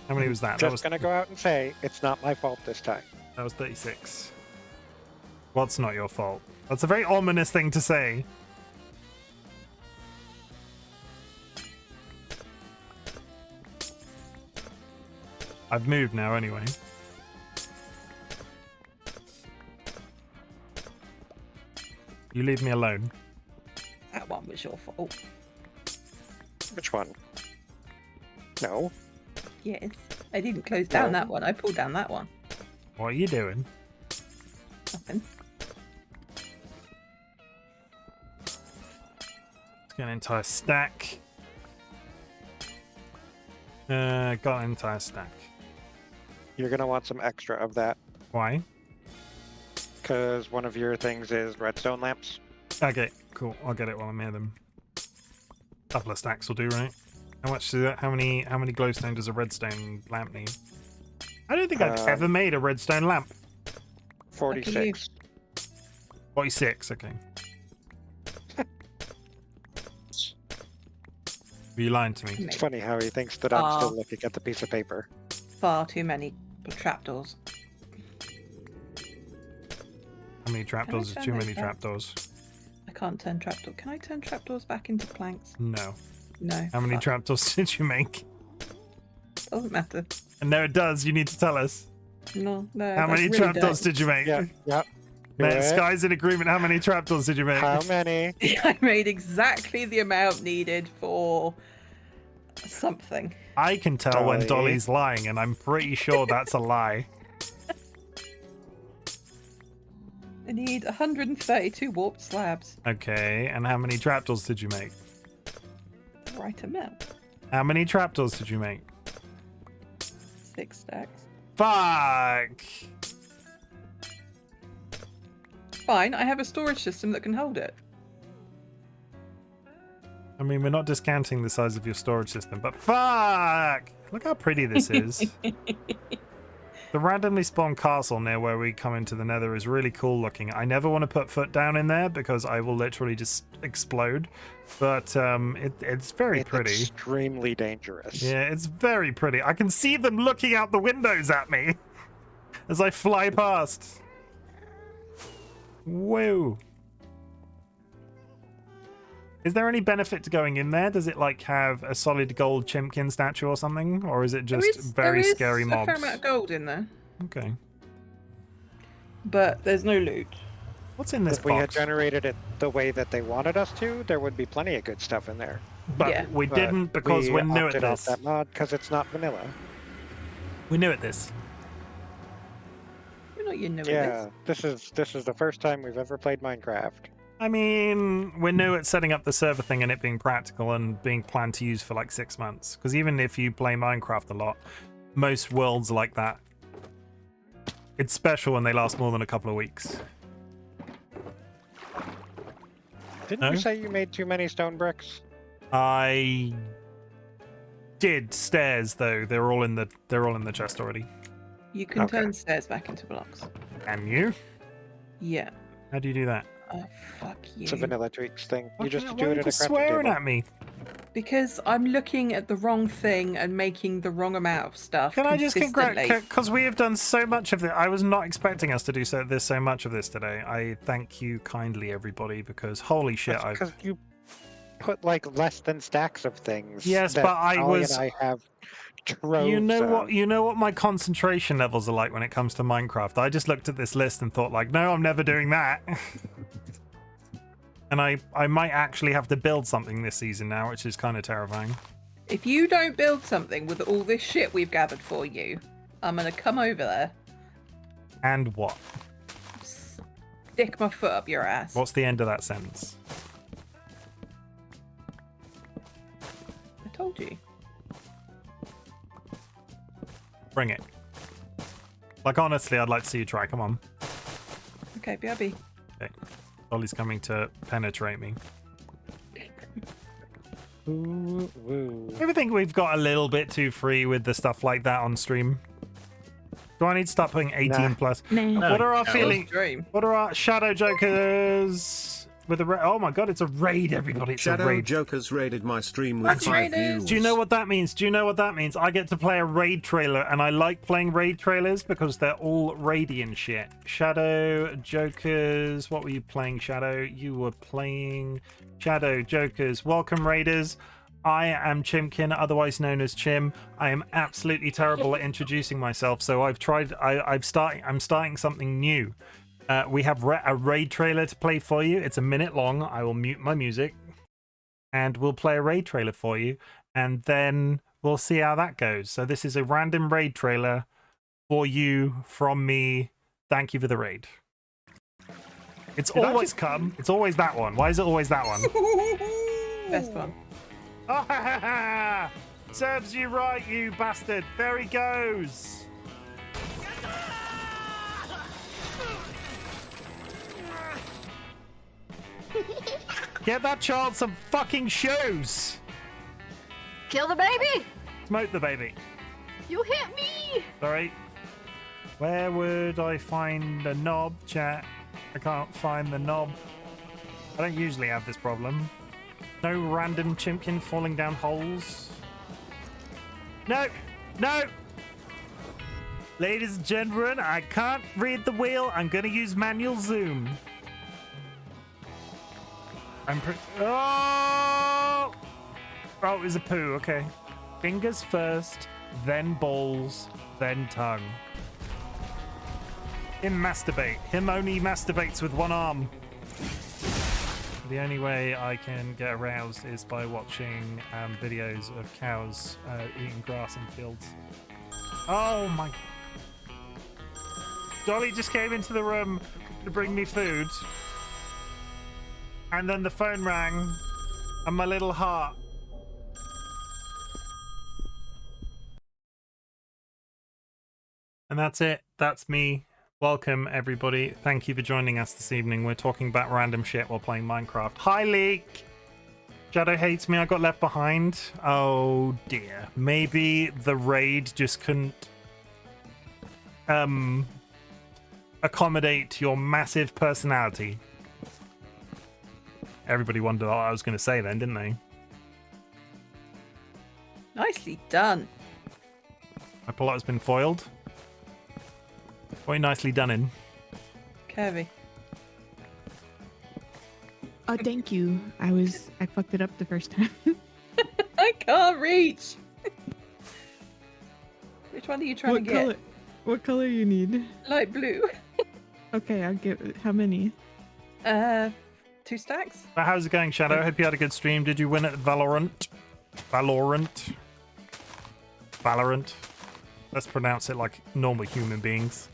How many was that? Just gonna go out and say it's not my fault this time. That was 36. Well, it's not your fault. That's a very ominous thing to say. I've moved now anyway. You leave me alone. That one was your fault. Which one? No. Yes. I didn't close down that one. I pulled down that one. What are you doing? Nothing. Let's get an entire stack. Got an entire stack. You're gonna want some extra of that, Why? because one of your things is redstone lamps. Okay, cool. I'll get it while I'm near them. Couple of stacks will do, right? How much do that? How many glowstone does a redstone lamp need? I don't think I've ever made a redstone lamp. 46. 46, okay. Were you lying to me? It's funny how he thinks that I'm still looking at the piece of paper. Far too many trapdoors. How many trapdoors is turn too those many back? trapdoors? I can't turn trapdoors. Can I turn trapdoors back into planks? No. No. How many fuck. trapdoors did you make? Doesn't matter. And no, it does. You need to tell us. No, no. How many trapdoors did you make? Yeah, yeah. Man, Good. Sky's in agreement. How many trapdoors did you make? How many? I made exactly the amount needed for something. I can tell when Dolly. Dolly's lying, and I'm pretty sure that's a lie. I need 132 warped slabs. Okay, and how many trapdoors did you make? Right amount. How many trapdoors did you make? 6 stacks. Fuck! Fine, I have a storage system that can hold it. I mean, we're not discounting the size of your storage system, but fuck! Look how pretty this is. The randomly spawned castle near where we come into the nether is really cool looking. I never want to put foot down in there because I will literally just explode. But it's very pretty. Extremely dangerous. Yeah, it's very pretty. I can see them looking out the windows at me as I fly past. Whoa. Is there any benefit to going in there? Does it like have a solid gold Chimken statue or something? Or is it just very scary There is mobs? a fair amount of gold in there, Okay. but there's no loot. What's in this If we had box? generated it the way that they wanted us to, there would be plenty of good stuff in there. But Yeah. we But didn't because we we're new at opted out this. that mod because it's not vanilla. We're new at this. You're not you know Yeah, this is the first time we've ever played Minecraft. I mean, we're new at setting up the server thing and it being practical and being planned to use for like 6 months. Because even if you play Minecraft a lot, most worlds are like that. It's special when they last more than a couple of weeks. Didn't No? you say you made too many stone bricks? I did stairs though. They're all in the chest already. You can Okay. turn stairs back into blocks. And you? Yeah. How do you do that? Oh, fuck you. It's a vanilla tweaks thing. Why You just are do it you at a crafting swearing table. at me? Because I'm looking at the wrong thing and making the wrong amount of stuff. Can I just consistently. because we have done so much of this. I was not expecting us to do so much of this today. I thank you kindly, everybody, because holy shit, That's I've because you put like less than stacks of things. Yes, that but I Ollie was- and I have troves you of. know what my concentration levels are like when it comes to Minecraft. I just looked at this list and thought like, no, I'm never doing that. And I might actually have to build something this season now, which is kind of terrifying. If you don't build something with all this shit we've gathered for you, I'm gonna come over there, And what? stick my foot up your ass. What's the end of that sentence? I told you. Bring it. Like honestly, I'd like to see you try. Come on. Okay, BRB. Okay. Dolly's coming to penetrate me. Ooh, woo. I think we've got a little bit too free with the stuff like that on stream. Do I need to start putting 18 Nah. plus? Nah. What are our No. feelings? Dream. What are our Shadow Jokers with a oh my god, it's a raid, everybody. It's a Shadow raid. Jokers raided my stream with That's 5 raiders. views. Do you know what that means? Do you know what that means? I get to play a raid trailer, and I like playing raid trailers because they're all radiant shit. Shadow Jokers. What were you playing, Shadow? You were playing Shadow Jokers. Welcome, Raiders. I am Chimken, otherwise known as Chim. I am absolutely terrible at introducing myself, so I've tried. I'm starting something new. We have a raid trailer to play for you. It's a minute long. I will mute my music, and we'll play a raid trailer for you, and then we'll see how that goes. So this is a random raid trailer for you from me. Thank you for the raid. It's always come. It's always that one. Why is it always that one? Best one. Oh, ha, ha, ha. Serves you right, you bastard. There he goes. Get that child some fucking shoes. Kill the baby! Smoke the baby. You hit me! Sorry. Where would I find the knob, chat? I can't find the knob. I don't usually have this problem. No random chimkin falling down holes. No! No! Ladies and gentlemen, I can't read the wheel. I'm gonna use manual zoom. Oh! Oh, it was a poo, okay. Fingers first, then balls, then tongue. Him masturbate. Him only masturbates with one arm. The only way I can get aroused is by watching videos of cows eating grass in fields. Oh my... Dolly just came into the room to bring me food. And then the phone rang, and my little heart. And that's it. That's me. Welcome, everybody. Thank you for joining us this evening. We're talking about random shit while playing Minecraft. Hi, Leek! Shadow hates me. I got left behind. Oh, dear. Maybe the raid just couldn't accommodate your massive personality. Everybody wondered what I was going to say then, didn't they? Nicely done. My plot has been foiled. Very nicely done in. Curvy. Oh, thank you. I fucked it up the first time. I can't reach. Which one are you trying to get? Color? What color you need? Light blue. Okay, I'll get. How many? 2 stacks. But how's it going, Shadow? I hope you had a good stream. Did you win at Valorant? Valorant. Let's pronounce it like normal human beings.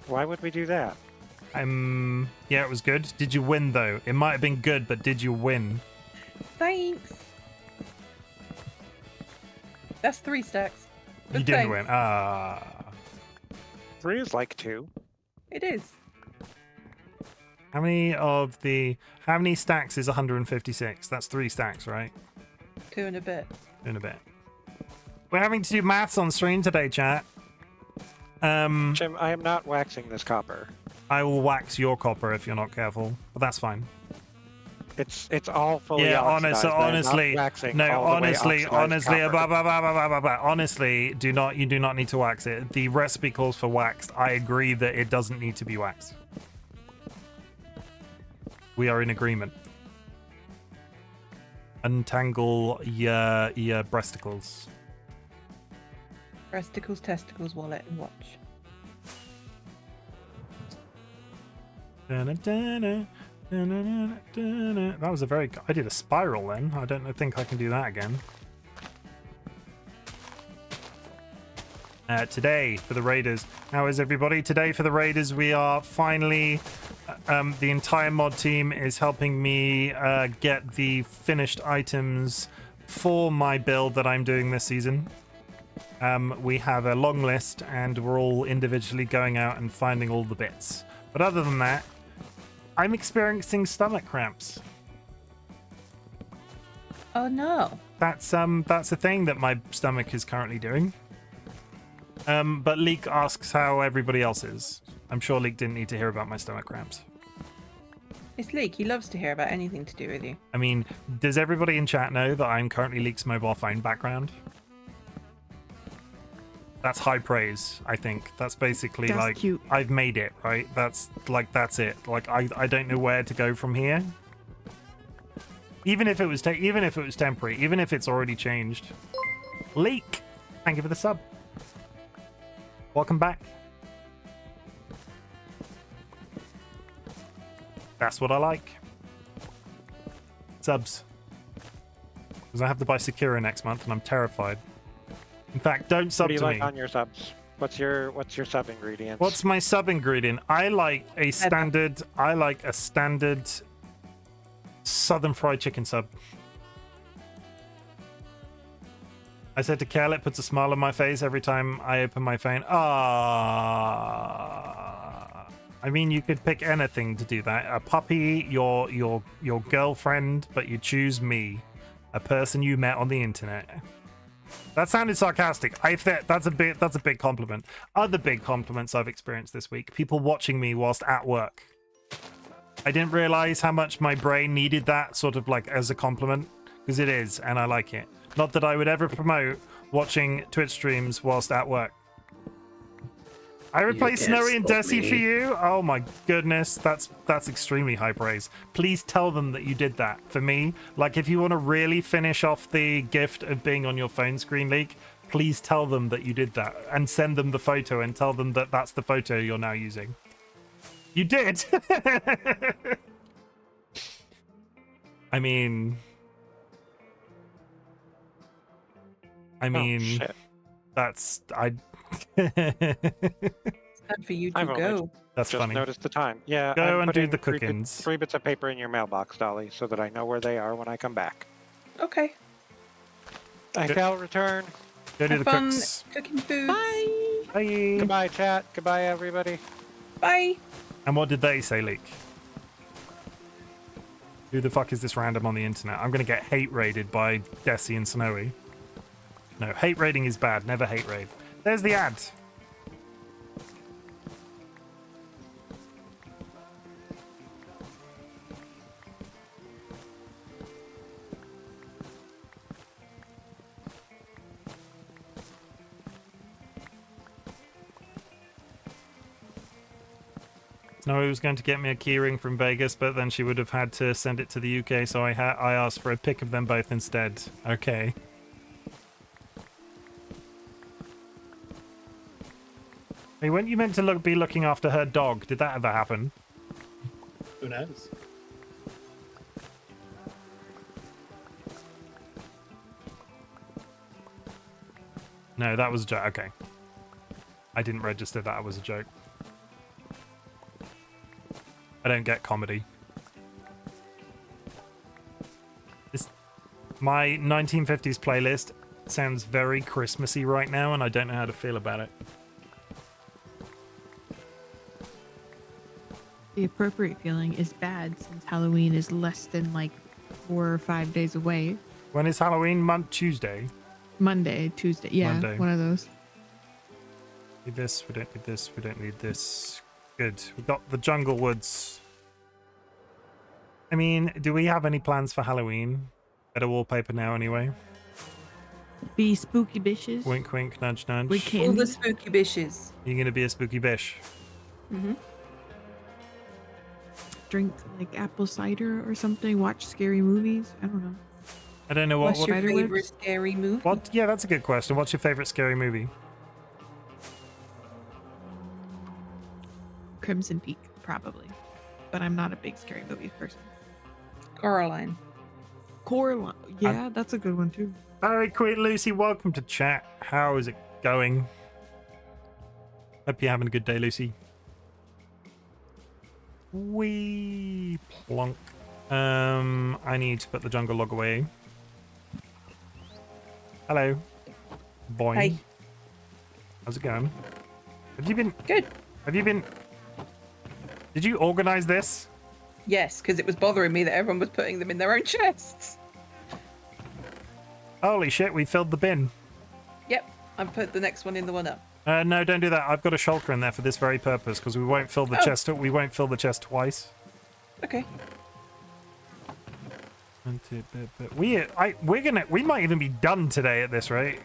Why would we do that? Yeah, it was good. Did you win though? It might have been good, but did you win? Thanks. That's 3 stacks. You But didn't thanks. win. Ah. 3 is like 2. It is. How many stacks is 156? That's 3 stacks, right? 2 and a bit. In a bit. We're having to do maths on stream today, chat. Jim, I am not waxing this copper. I will wax your copper if you're not careful, but that's fine. It's all fully Yeah, oxidized. I am not honestly, waxing no, all the way honestly, oxidized copper. honestly, you do not need to wax it. The recipe calls for waxed. I agree that it doesn't need to be waxed. We are in agreement. Untangle your breasticles. Breasticles, testicles, wallet, and watch. That was a very... I did a spiral then. I don't think I can do that again. Today for the Raiders. How is everybody? Today for the Raiders, we are finally... the entire mod team is helping me get the finished items for my build that I'm doing this season. We have a long list and we're all individually going out and finding all the bits. But other than that, I'm experiencing stomach cramps. Oh no. That's a thing that my stomach is currently doing. But Leek asks how everybody else is. I'm sure Leek didn't need to hear about my stomach cramps. It's Leek. He loves to hear about anything to do with you. I mean, does everybody in chat know that I'm currently Leek's mobile phone background? That's high praise, I think. That's basically That's like cute. I've made it, right? That's it. Like I don't know where to go from here. Even if it was temporary, even if it's already changed. Leek, thank you for the sub. Welcome back. That's what I like. Subs. Because I have to buy Sakura next month and I'm terrified. In fact, don't sub What do you to like me. on your subs? What's your sub ingredients? What's my sub ingredient? I like a standard Southern fried chicken sub. I said to Kel, it puts a smile on my face every time I open my phone. I mean, you could pick anything to do that. A puppy, your girlfriend, but you choose me, a person you met on the internet. That sounded sarcastic. I think that's a big compliment. Other big compliments I've experienced this week: people watching me whilst at work. I didn't realize how much my brain needed that sort of like as a compliment, because it is, and I like it. Not that I would ever promote watching Twitch streams whilst at work. I replaced Snowy and Desi for you. Oh my goodness, that's extremely high praise. Please tell them that you did that for me. Like, if you want to really finish off the gift of being on your phone screen, Leak, please tell them that you did that and send them the photo and tell them that that's the photo you're now using. You did. I mean, shit. that's It's time for you to I've only go. that's Just funny. noticed the time. Yeah. Go I'm and do putting the three cookings. 3 bits of paper in your mailbox, Dolly, so that I know where they are when I come back. Okay. I Good. shall return. Go do Have the fun cooks. cooking foods. Bye. Bye. Goodbye, chat. Goodbye, everybody. Bye. And what did they say, Leak? Who the fuck is this random on the internet? I'm gonna get hate raided by Desi and Snowy. No, hate raiding is bad. Never hate raid. There's the ad. Snowy was going to get me a keyring from Vegas, but then she would have had to send it to the UK, so I asked for a pic of them both instead. Okay. Hey, weren't you meant to be looking after her dog? Did that ever happen? Who knows? No, that was a joke. Okay. I didn't register that was a joke. I don't get comedy. My 1950s playlist sounds very Christmassy right now, and I don't know how to feel about it. The appropriate feeling is bad since Halloween is less than like 4 or 5 days away. When is Halloween? Tuesday? Monday, Tuesday. Yeah, Monday. one of those. Need this, we don't need this, we don't need this. Good. We've got the Jungle Woods. I mean, do we have any plans for Halloween? Better wallpaper now anyway. Be spooky bitches. Wink, wink, nudge, nudge. We All can. the spooky bishes. You're gonna be a spooky bish. Mm-hmm. Drink like apple cider or something. Watch scary movies. I don't know. I don't know What's what. your Spiderwebs? favorite scary movie? What? Yeah, that's a good question. What's your favorite scary movie? Crimson Peak, probably. But I'm not a big scary movie person. Coraline. Coraline. Yeah, that's a good one too. Very Queen Lucy, welcome to chat. How is it going? Hope you're having a good day, Lucy. Wee plonk. I need to put the jungle log away. Hello. Boing. Hey. How's it going? Have you been Good. Have you been Did you organize this? Yes, because it was bothering me that everyone was putting them in their own chests. Holy shit, we filled the bin. Yep, I've put the next one in the one up. No, don't do that. I've got a shulker in there for this very purpose because we won't fill the chest. We won't fill the chest twice. Okay. We might even be done today at this rate.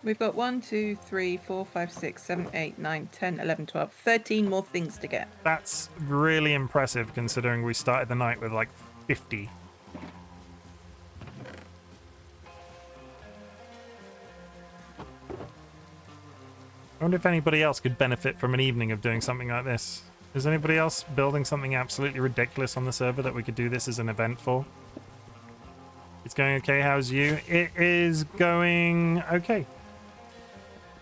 We've got 1, 2, 3, 4, 5, 6, 7, 8, 9, 10, 11, 12, 13 more things to get. That's really impressive considering we started the night with like 50. I wonder if anybody else could benefit from an evening of doing something like this. Is anybody else building something absolutely ridiculous on the server that we could do this as an event for? It's going okay. How's you? It is going okay.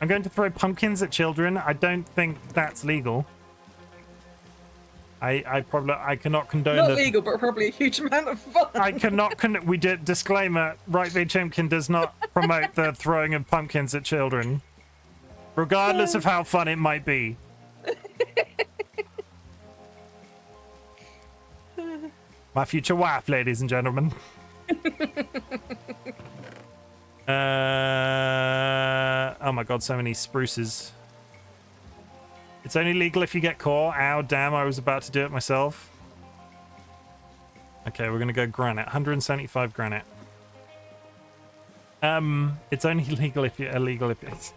I'm going to throw pumpkins at children. I don't think that's legal. I cannot condone Not legal, but probably a huge amount of fun. I cannot we did disclaimer. RightBigChimken does not promote the throwing of pumpkins at children, regardless of how fun it might be. My future wife, ladies and gentlemen. Oh my god, so many spruces. It's only legal if you get caught. Ow, damn, I was about to do it myself. Okay, we're gonna go granite. 175 granite. It's only illegal if you're illegal if it's...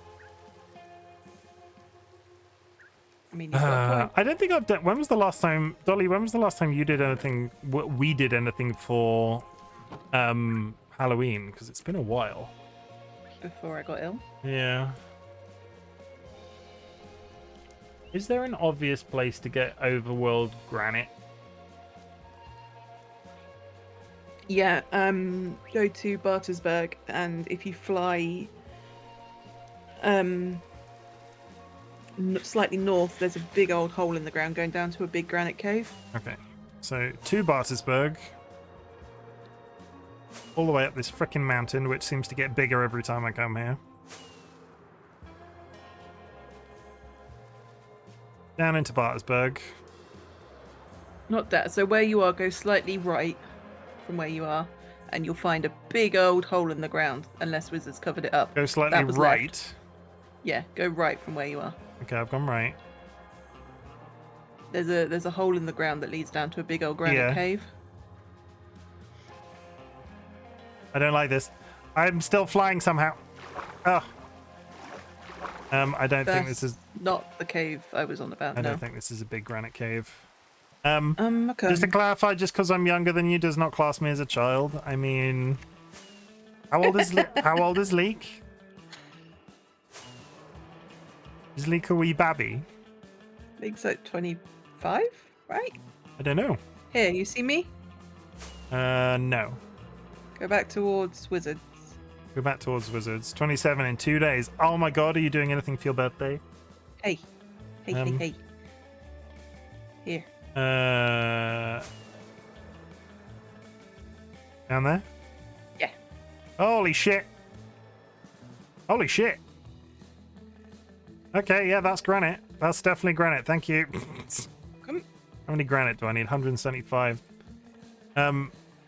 I mean, you've got a point. I don't think I've done... When was the last time... Dolly, when was the last time you did anything... We did anything for... Halloween? Because it's been a while. Before I got ill. Yeah. Is there an obvious place to get overworld granite? Yeah, go to Bartersburg, and if you fly slightly north, there's a big old hole in the ground going down to a big granite cave. Okay. So, to Bartersburg. All the way up this frickin' mountain, which seems to get bigger every time I come here. Down into Bartersburg. Not that. So where you are, go slightly right from where you are, and you'll find a big old hole in the ground, unless Wizards covered it up. Go slightly That was right. left. Yeah, go right from where you are. Okay, I've gone right. There's a hole in the ground that leads down to a big old granite cave. I don't like this. I'm still flying somehow. Oh. I don't think this is... not the cave I was on about, I no. don't think this is a big granite cave. Okay. Just to clarify, just because I'm younger than you does not class me as a child. I mean... How old is how old is Leek? Is Leek a wee babby? Leek's like 25, right? I don't know. Here, you see me? No. Go back towards Wizards. Go back towards Wizards. 27 in 2 days. Oh my god, are you doing anything for your birthday? Hey. Hey. Here. Down there? Yeah. Holy shit. Holy shit. Okay, yeah, that's granite. That's definitely granite. Thank you. Come. How many granite do I need? 175.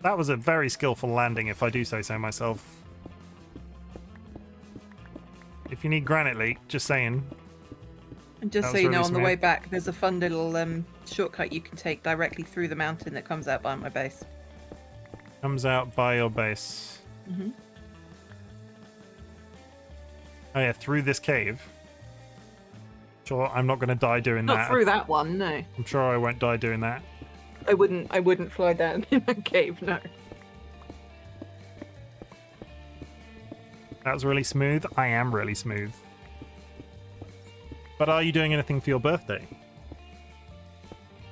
That was a very skillful landing, if I do say so myself. If you need granite, Leak, just saying. And just so you know, on the way back, there's a fun little shortcut you can take directly through the mountain that comes out by my base. Comes out by your base. Mm-hmm. Oh yeah, through this cave. Sure, I'm not going to die doing that. Not through that one, no. I'm sure I won't die doing that. I wouldn't fly down in that cave, no. That was really smooth. I am really smooth. But are you doing anything for your birthday?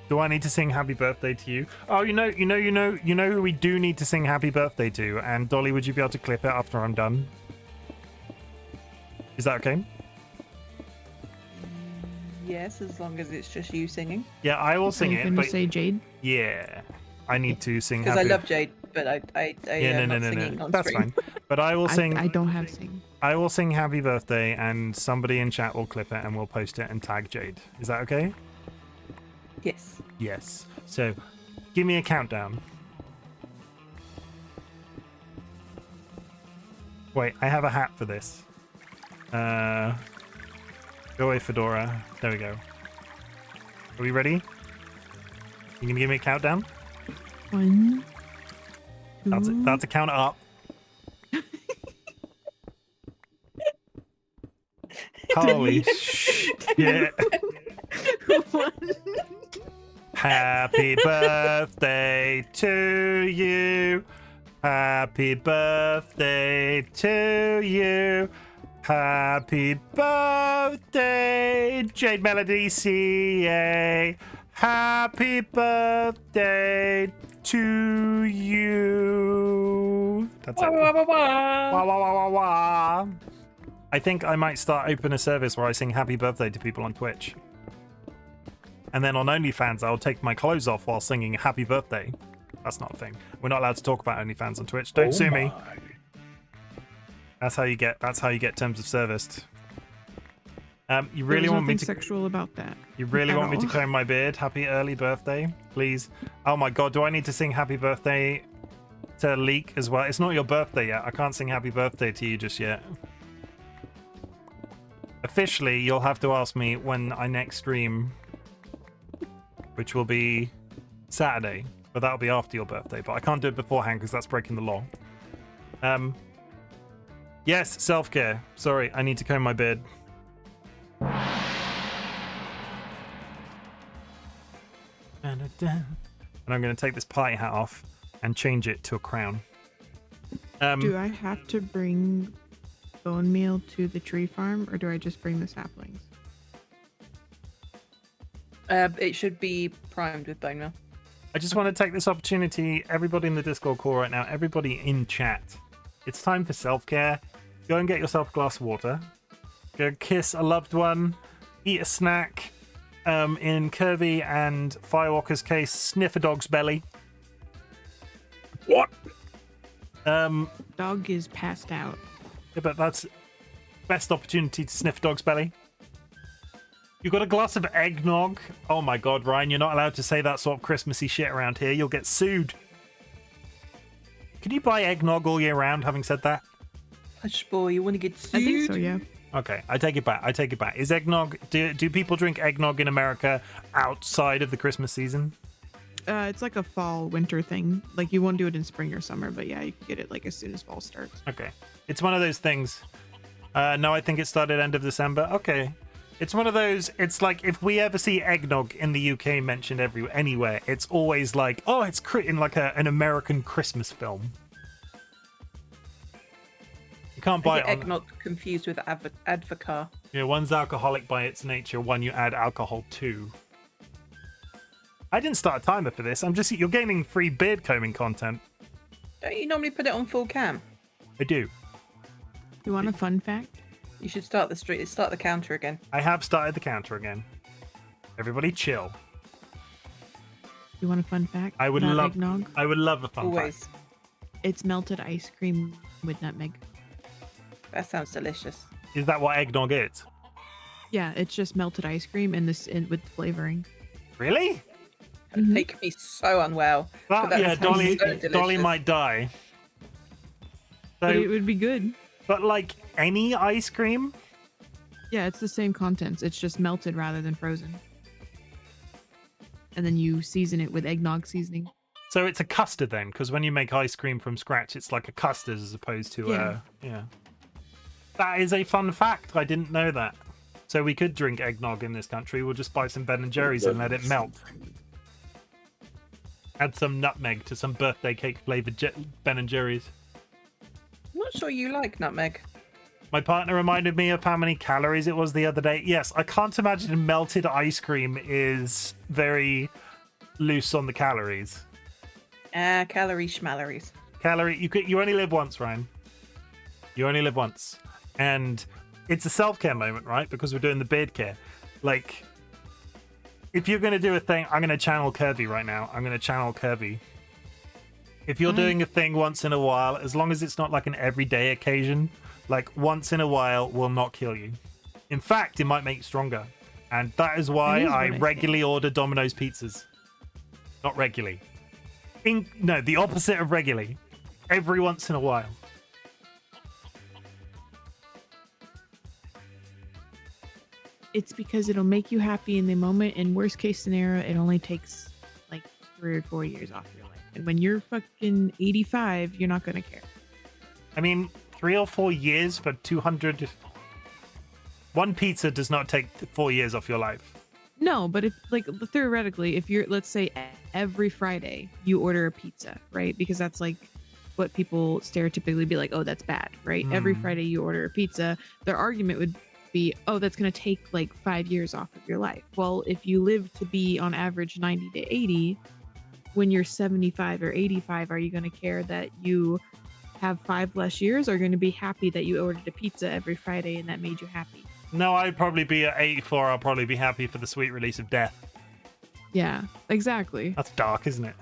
Do I need to sing happy birthday to you? Oh, you know who we do need to sing happy birthday to? And Dolly, would you be able to clip it after I'm done? Is that okay? Yes, as long as it's just you singing. Yeah, I will sing it. Can you say Jade? Yeah, I need to sing. Because I love Jade, but I yeah, not no. singing on That's stream. fine. But I will sing. I don't have sing. I will sing happy birthday, and somebody in chat will clip it, and we'll post it and tag Jade. Is that okay? Yes. Yes. So, give me a countdown. Wait, I have a hat for this. Go away, Fedora. There we go. Are we ready? You gonna give me a countdown? 1, 2. That's a count up. Holy shit. 1. Happy birthday to you. Happy birthday to you. Happy birthday, Jade Melody CA. Happy birthday to you. That's it. Wah, wah, wah, wah, wah. I think I might start open a service where I sing happy birthday to people on Twitch. And then on OnlyFans, I'll take my clothes off while singing happy birthday. That's not a thing. We're not allowed to talk about OnlyFans on Twitch. Don't sue me. That's how you get terms of service. You really want me to sexual about that? You really at want me to all. comb my beard? Happy early birthday, please. Oh my god, do I need to sing happy birthday to Leak as well? It's not your birthday yet. I can't sing happy birthday to you just yet. Officially, you'll have to ask me when I next stream, which will be Saturday, but that'll be after your birthday. But I can't do it beforehand because that's breaking the law. Yes, self-care. Sorry, I need to comb my beard. And I'm going to take this party hat off and change it to a crown. Do I have to bring bone meal to the tree farm, or do I just bring the saplings? It should be primed with bone meal. I just want to take this opportunity, everybody in the Discord call right now, everybody in chat. It's time for self-care. Go and get yourself a glass of water. Go kiss a loved one. Eat a snack. In Kirby and Firewalker's case, sniff a dog's belly. What? Dog is passed out. Yeah, but that's best opportunity to sniff a dog's belly. You got a glass of eggnog. Oh my god, Ryan, you're not allowed to say that sort of Christmassy shit around here. You'll get sued. Can you buy eggnog all year round, having said that? Hush boy, you want to get sued? I think so, yeah. Okay, I take it back. I take it back. Is eggnog... Do people drink eggnog in America outside of the Christmas season? It's like a fall winter thing. Like you won't do it in spring or summer, but yeah, you can get it like as soon as fall starts. Okay. It's one of those things. No, I think it started end of December. Okay. It's one of those, it's like if we ever see eggnog in the UK mentioned anywhere, it's always like, oh, it's in like an American Christmas film. You can't buy it on... eggnog confused with Advocar. Yeah, one's alcoholic by its nature, one you add alcohol to. I didn't start a timer for this. You're gaining free beard combing content. Don't you normally put it on full cam? I do. You want a fun fact? You should start the counter again. I have started the counter again. Everybody chill. You want a fun fact? I would about love eggnog? I would love a fun Always. fact. It's melted ice cream with nutmeg. That sounds delicious. Is that what eggnog is? Yeah, it's just melted ice cream and with flavoring. Really? That'd make me so unwell. Well, But yeah, that sounds so Dolly delicious. might die. But it So, would be good. but like any ice cream? Yeah, it's the same contents. It's just melted rather than frozen. And then you season it with eggnog seasoning. So it's a custard then, because when you make ice cream from scratch, it's like a custard as opposed to yeah. That is a fun fact. I didn't know that. So we could drink eggnog in this country. We'll just buy some Ben and Jerry's and let it melt. Add some nutmeg to some birthday cake flavored Ben and Jerry's. I'm not sure you like nutmeg. My partner reminded me of how many calories it was the other day. Yes, I can't imagine melted ice cream is very loose on the calories. Calorie schmalories. You only live once, Ryan. You only live once. And it's a self-care moment, right? Because we're doing the beard care. Like, if you're going to do a thing, I'm going to channel Kirby right now. I'm going to channel Kirby. If you're doing a thing once in a while, as long as it's not like an everyday occasion, like once in a while will not kill you. In fact, it might make you stronger. And that is why That is I what I regularly order Domino's pizzas. Not regularly. No, the opposite of regularly. Every once in a while. It's because it'll make you happy in the moment. In worst case scenario, it only takes like 3 or 4 years off your life. And when you're fucking 85, you're not gonna care. I mean, 3 or 4 years for 200. One pizza does not take 4 years off your life. No, but if like theoretically, if you're, let's say every Friday you order a pizza, right? Because that's like what people stereotypically be like, oh, that's bad, right? Every Friday you order a pizza, their argument would be, oh, that's going to take like 5 years off of your life. Well, if you live to be on average 90 to 80, when you're 75 or 85, are you going to care that you have 5 less years, or are you going to be happy that you ordered a pizza every Friday and that made you happy? No, I'd probably be at 84. I'll probably be happy for the sweet release of death. Yeah, exactly. That's dark, isn't it?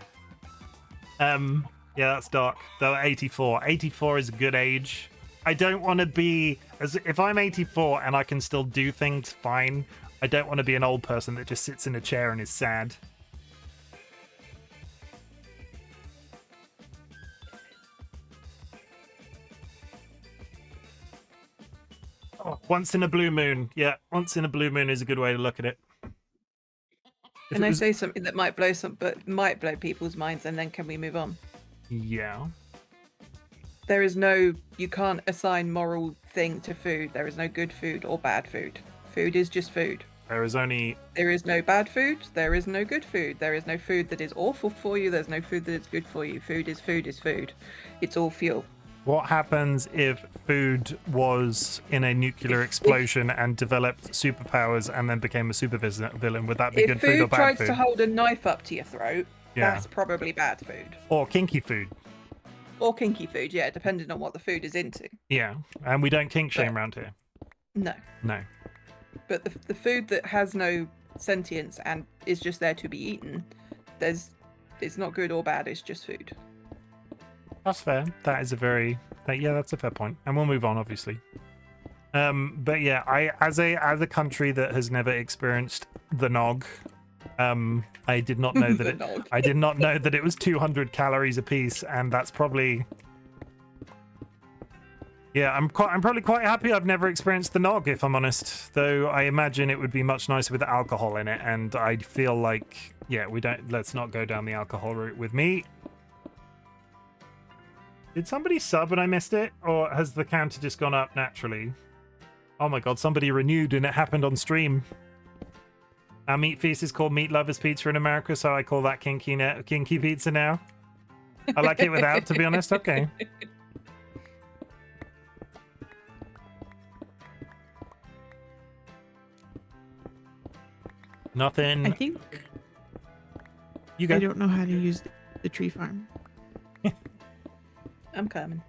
Yeah, that's dark. Though 84. 84 is a good age. I don't want to be, if I'm 84 and I can still do things fine, I don't want to be an old person that just sits in a chair and is sad. Oh, once in a blue moon. Yeah, once in a blue moon is a good way to look at it. Can I say something that might blow people's minds, and then can we move on? Yeah. There is no, you can't assign moral thing to food. There is no good food or bad food. Food is just food. There is no bad food. There is no good food. There is no food that is awful for you. There's no food that is good for you. Food is food is food. It's all fuel. What happens if food was in a nuclear explosion and developed superpowers and then became a supervillain? Would that be good food or bad food? If food tries to hold a knife up to your throat, that's probably bad food. Or kinky food. Or kinky food, yeah, depending on what the food is into. Yeah, and we don't kink shame around here. No. No. But the food that has no sentience and is just there to be eaten, it's not good or bad, it's just food. That's fair. That's a fair point. And we'll move on, obviously. But yeah, as a country that has never experienced the nog, I did not know that I did not know that it was 200 calories a piece, and that's probably. Yeah, I'm probably quite happy I've never experienced the nog, if I'm honest. Though I imagine it would be much nicer with alcohol in it, and I feel like, yeah, let's not go down the alcohol route with me. Did somebody sub and I missed it? Or has the counter just gone up naturally? Oh my god, somebody renewed and it happened on stream. Our meat feast is called Meat Lovers Pizza in America, so I call that kinky pizza now. I like it without, to be honest. Okay. Nothing. I think you go. I don't know how to use the tree farm. I'm coming.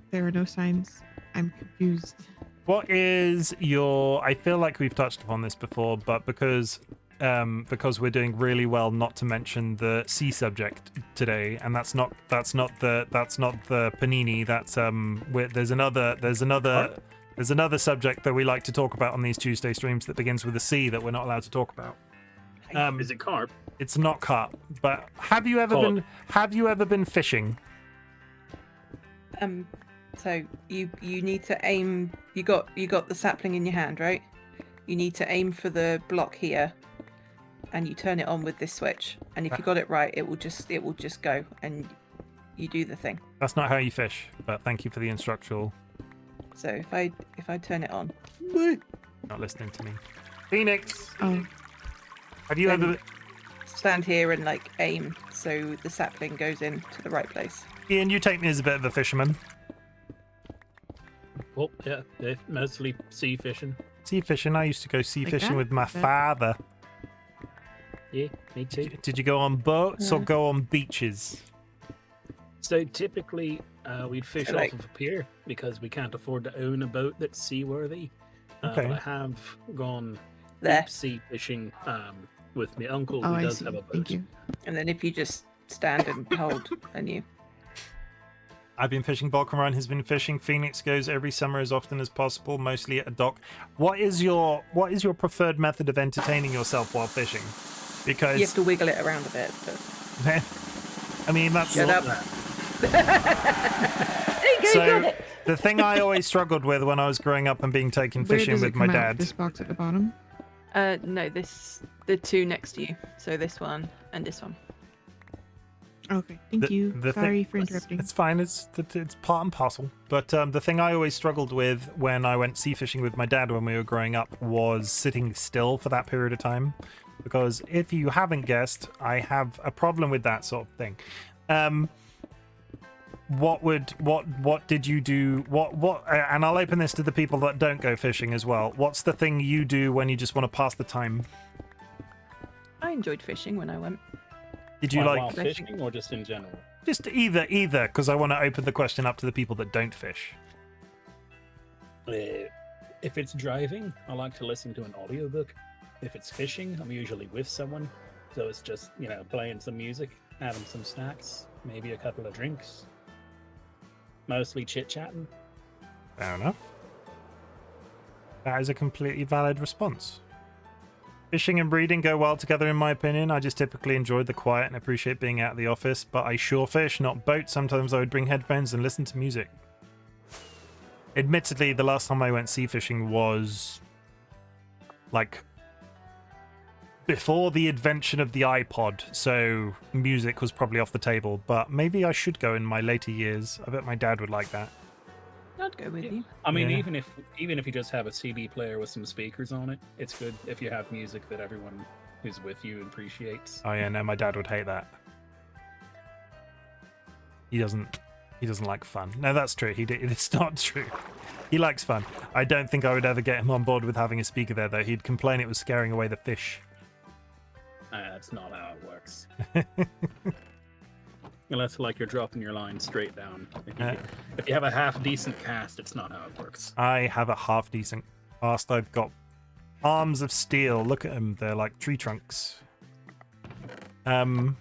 There are no signs. I'm confused. What is your? I feel like we've touched upon this before, but because we're doing really well not to mention the C subject today, and that's not the panini. That's there's another subject that we like to talk about on these Tuesday streams that begins with a C that we're not allowed to talk about. Is it carp? It's not carp, but have you ever been fishing? So you need to aim. You got the sapling in your hand, right? You need to aim for the block here, and you turn it on with this switch. And if you got it right, it will just go, and you do the thing. That's not how you fish, but thank you for the instructional. So if I turn it on, not listening to me, Phoenix. Oh. Have you ever stand here and like aim so the sapling goes into the right place? Ian, you take me as a bit of a fisherman. Well, yeah, mostly sea fishing. Sea fishing. I used to go sea Like fishing that? with my father. Yeah, me too. Did you go on boats or go on beaches? So typically, we'd fish So, like- off of a pier because we can't afford to own a boat that's seaworthy. Okay. But I have gone There. deep sea fishing with my uncle Oh, who I does see. have a boat. Thank you. And then if you just stand and hold, then you. I've been fishing. Volcaron has been fishing. Phoenix goes every summer as often as possible, mostly at a dock. What is your preferred method of entertaining yourself while fishing? Because You have to wiggle it around a bit. But... I mean, that's Shut up. There you go, so. you got it. The thing I always struggled with when I was growing up and being taken Where fishing does it with my come out? dad. This box at the bottom. No, the two next to you. So this one and this one. Okay, thank you. Sorry for interrupting. It's fine. It's part and parcel. But the thing I always struggled with when I went sea fishing with my dad when we were growing up was sitting still for that period of time, because if you haven't guessed, I have a problem with that sort of thing. What did you do? What? And I'll open this to the people that don't go fishing as well. What's the thing you do when you just want to pass the time? I enjoyed fishing when I went. Did you While like fishing or just in general? just either? Because I want to open the question up to the people that don't fish. If it's driving, I like to listen to an audiobook. If it's fishing, I'm usually with someone, so it's just, playing some music, having some snacks, maybe a couple of drinks. Mostly chit-chatting. Fair enough. That is a completely valid response. Fishing and breeding go well together in my opinion. I just typically enjoy the quiet and appreciate being out of the office, but I shore fish, not boat. Sometimes I would bring headphones and listen to music. Admittedly, the last time I went sea fishing was like before the invention of the iPod, so music was probably off the table, but maybe I should go in my later years. I bet my dad would like that. I'd go with you. I mean, Yeah. even if you just have a CD player with some speakers on it, it's good if you have music that everyone who's with you appreciates. Oh yeah, no, my dad would hate that. He doesn't like fun. No, that's true. It's not true. He likes fun. I don't think I would ever get him on board with having a speaker there, though. He'd complain it was scaring away the fish. That's not how it works. Unless like you're dropping your line straight down. If you have a half decent cast, it's not how it works. I have a half decent cast. I've got arms of steel. Look at them. They're like tree trunks. Out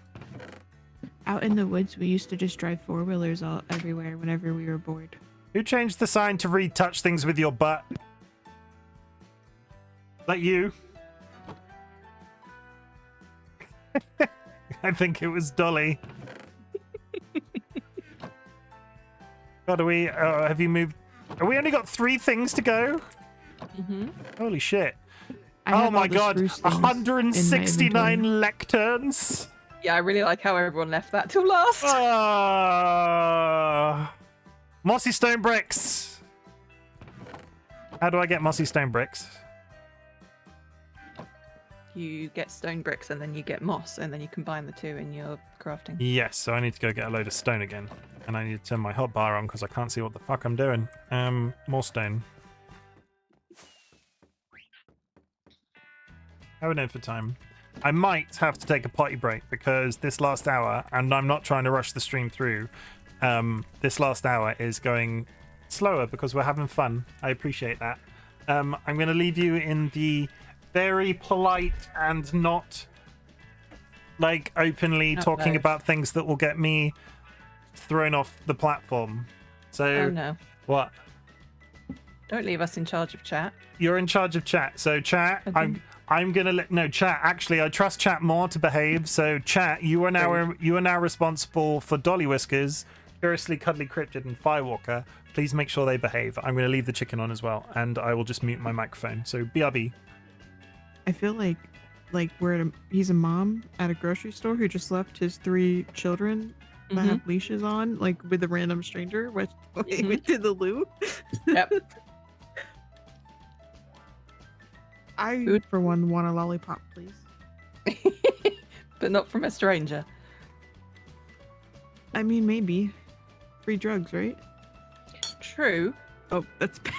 in the woods, we used to just drive four-wheelers all everywhere whenever we were bored. Who changed the sign to read "touch things with your butt"? That you? I think it was Dolly. God, have you moved? Have we only got 3 things to go? Mm-hmm. Holy shit. I Oh have my all the god, spruce things in my 169 inventory. lecterns? Yeah, I really like how everyone left that till last. Mossy stone bricks. How do I get mossy stone bricks? You get stone bricks and then you get moss and then you combine the two in your crafting. Yes, so I need to go get a load of stone again. And I need to turn my hotbar on because I can't see what the fuck I'm doing. More stone. How are we doing for time? I might have to take a potty break because this last hour, and I'm not trying to rush the stream through, this last hour is going slower because we're having fun. I appreciate that. I'm going to leave you in the very polite and not like openly talking no. about things that will get me thrown off the platform. So Oh no. what? Don't leave us in charge of chat. You're in charge of chat. So chat, I'm gonna let chat. Actually, I trust chat more to behave. So chat, you are now responsible for DollyWhiskers, Curiously Cuddly Cryptid, and Firewalker. Please make sure they behave. I'm gonna leave the chicken on as well, and I will just mute my microphone. So BRB. I feel like he's a mom at a grocery store who just left his 3 children that have leashes on, like with a random stranger, which we went to the loo. Yep. I, for one, want a lollipop, please. But not from a stranger. I mean, maybe. Free drugs, right? True. Oh, that's bad.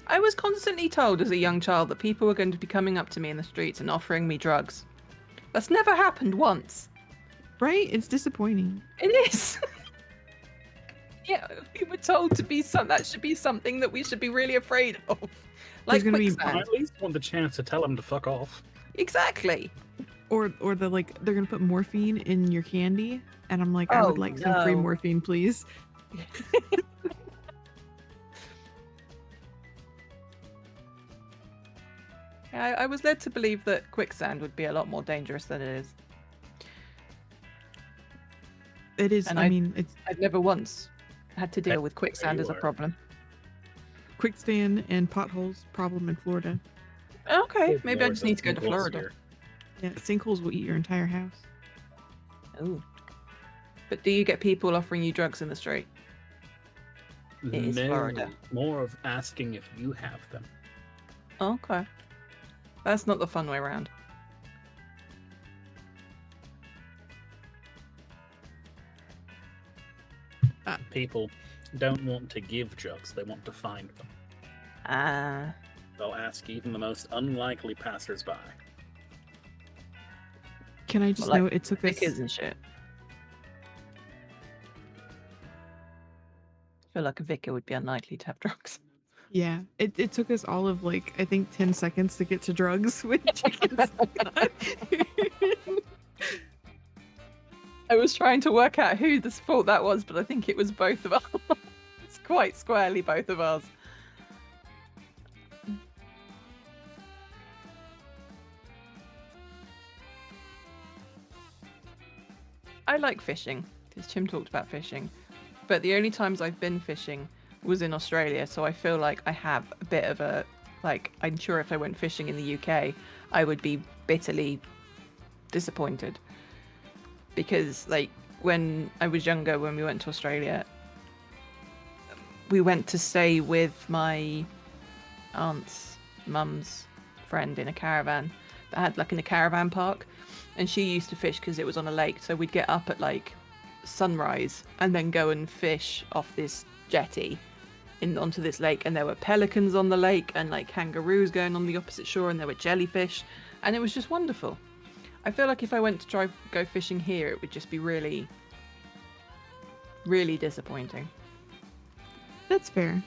I was constantly told as a young child that people were going to be coming up to me in the streets and offering me drugs. That's never happened once. Right? It's disappointing. It is. Yeah, we were told to be that should be something that we should be really afraid of. Like gonna be- quicksand. I at least want the chance to tell them to fuck off. Exactly. Or they're gonna put morphine in your candy And I'm like, I would like some free no. morphine, please. I was led to believe that quicksand would be a lot more dangerous than it is. It is. And I mean, it's I've never once had to deal with Where quicksand you as a are. problem. quicksand and potholes problem in Florida. Okay, There's maybe I more just need to go to sinkholes Florida. here. Yeah, sinkholes will eat your entire house. Oh. But do you get people offering you drugs in the street? It is No, Florida. more of asking if you have them. Okay. That's not the fun way around. People don't want to give drugs, they want to find them. Ah. They'll ask even the most unlikely passersby. Can I just Well, like note it took us Vickers and shit. I feel like a vicar would be unlikely to have drugs. Yeah, it took us all of like I think 10 seconds to get to drugs with chickens. I was trying to work out whose fault that was, but I think it was both of us. It's quite squarely both of ours. I like fishing, because Chim talked about fishing, but the only times I've been fishing was in Australia, so I feel like I have a bit of a, like, I'm sure if I went fishing in the UK, I would be bitterly disappointed. Because, like, when I was younger, when we went to Australia, we went to stay with my aunt's mum's friend in a caravan that had, like, in a caravan park. And she used to fish because it was on a lake, so we'd get up at, like, sunrise and then go and fish off this jetty onto this lake, and there were pelicans on the lake and like kangaroos going on the opposite shore, and there were jellyfish, and it was just wonderful. I feel like if I went to go fishing here, it would just be really, really disappointing. That's fair.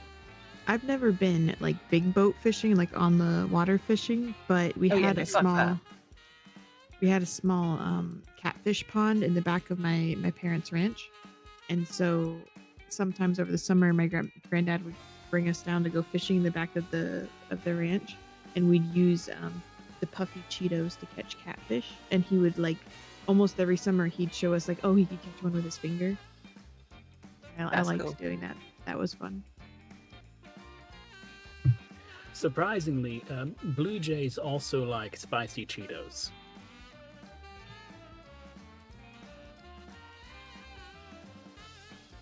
I've never been like big boat fishing, like on the water fishing, but we had a small catfish pond in the back of my parents' ranch, and so sometimes over the summer my granddad would bring us down to go fishing in the back of the ranch, and we'd use the puffy Cheetos to catch catfish, and he would like almost every summer he'd show us like, oh, he could catch one with his finger. I liked cool. doing that. That was fun. Surprisingly, blue jays also like spicy Cheetos.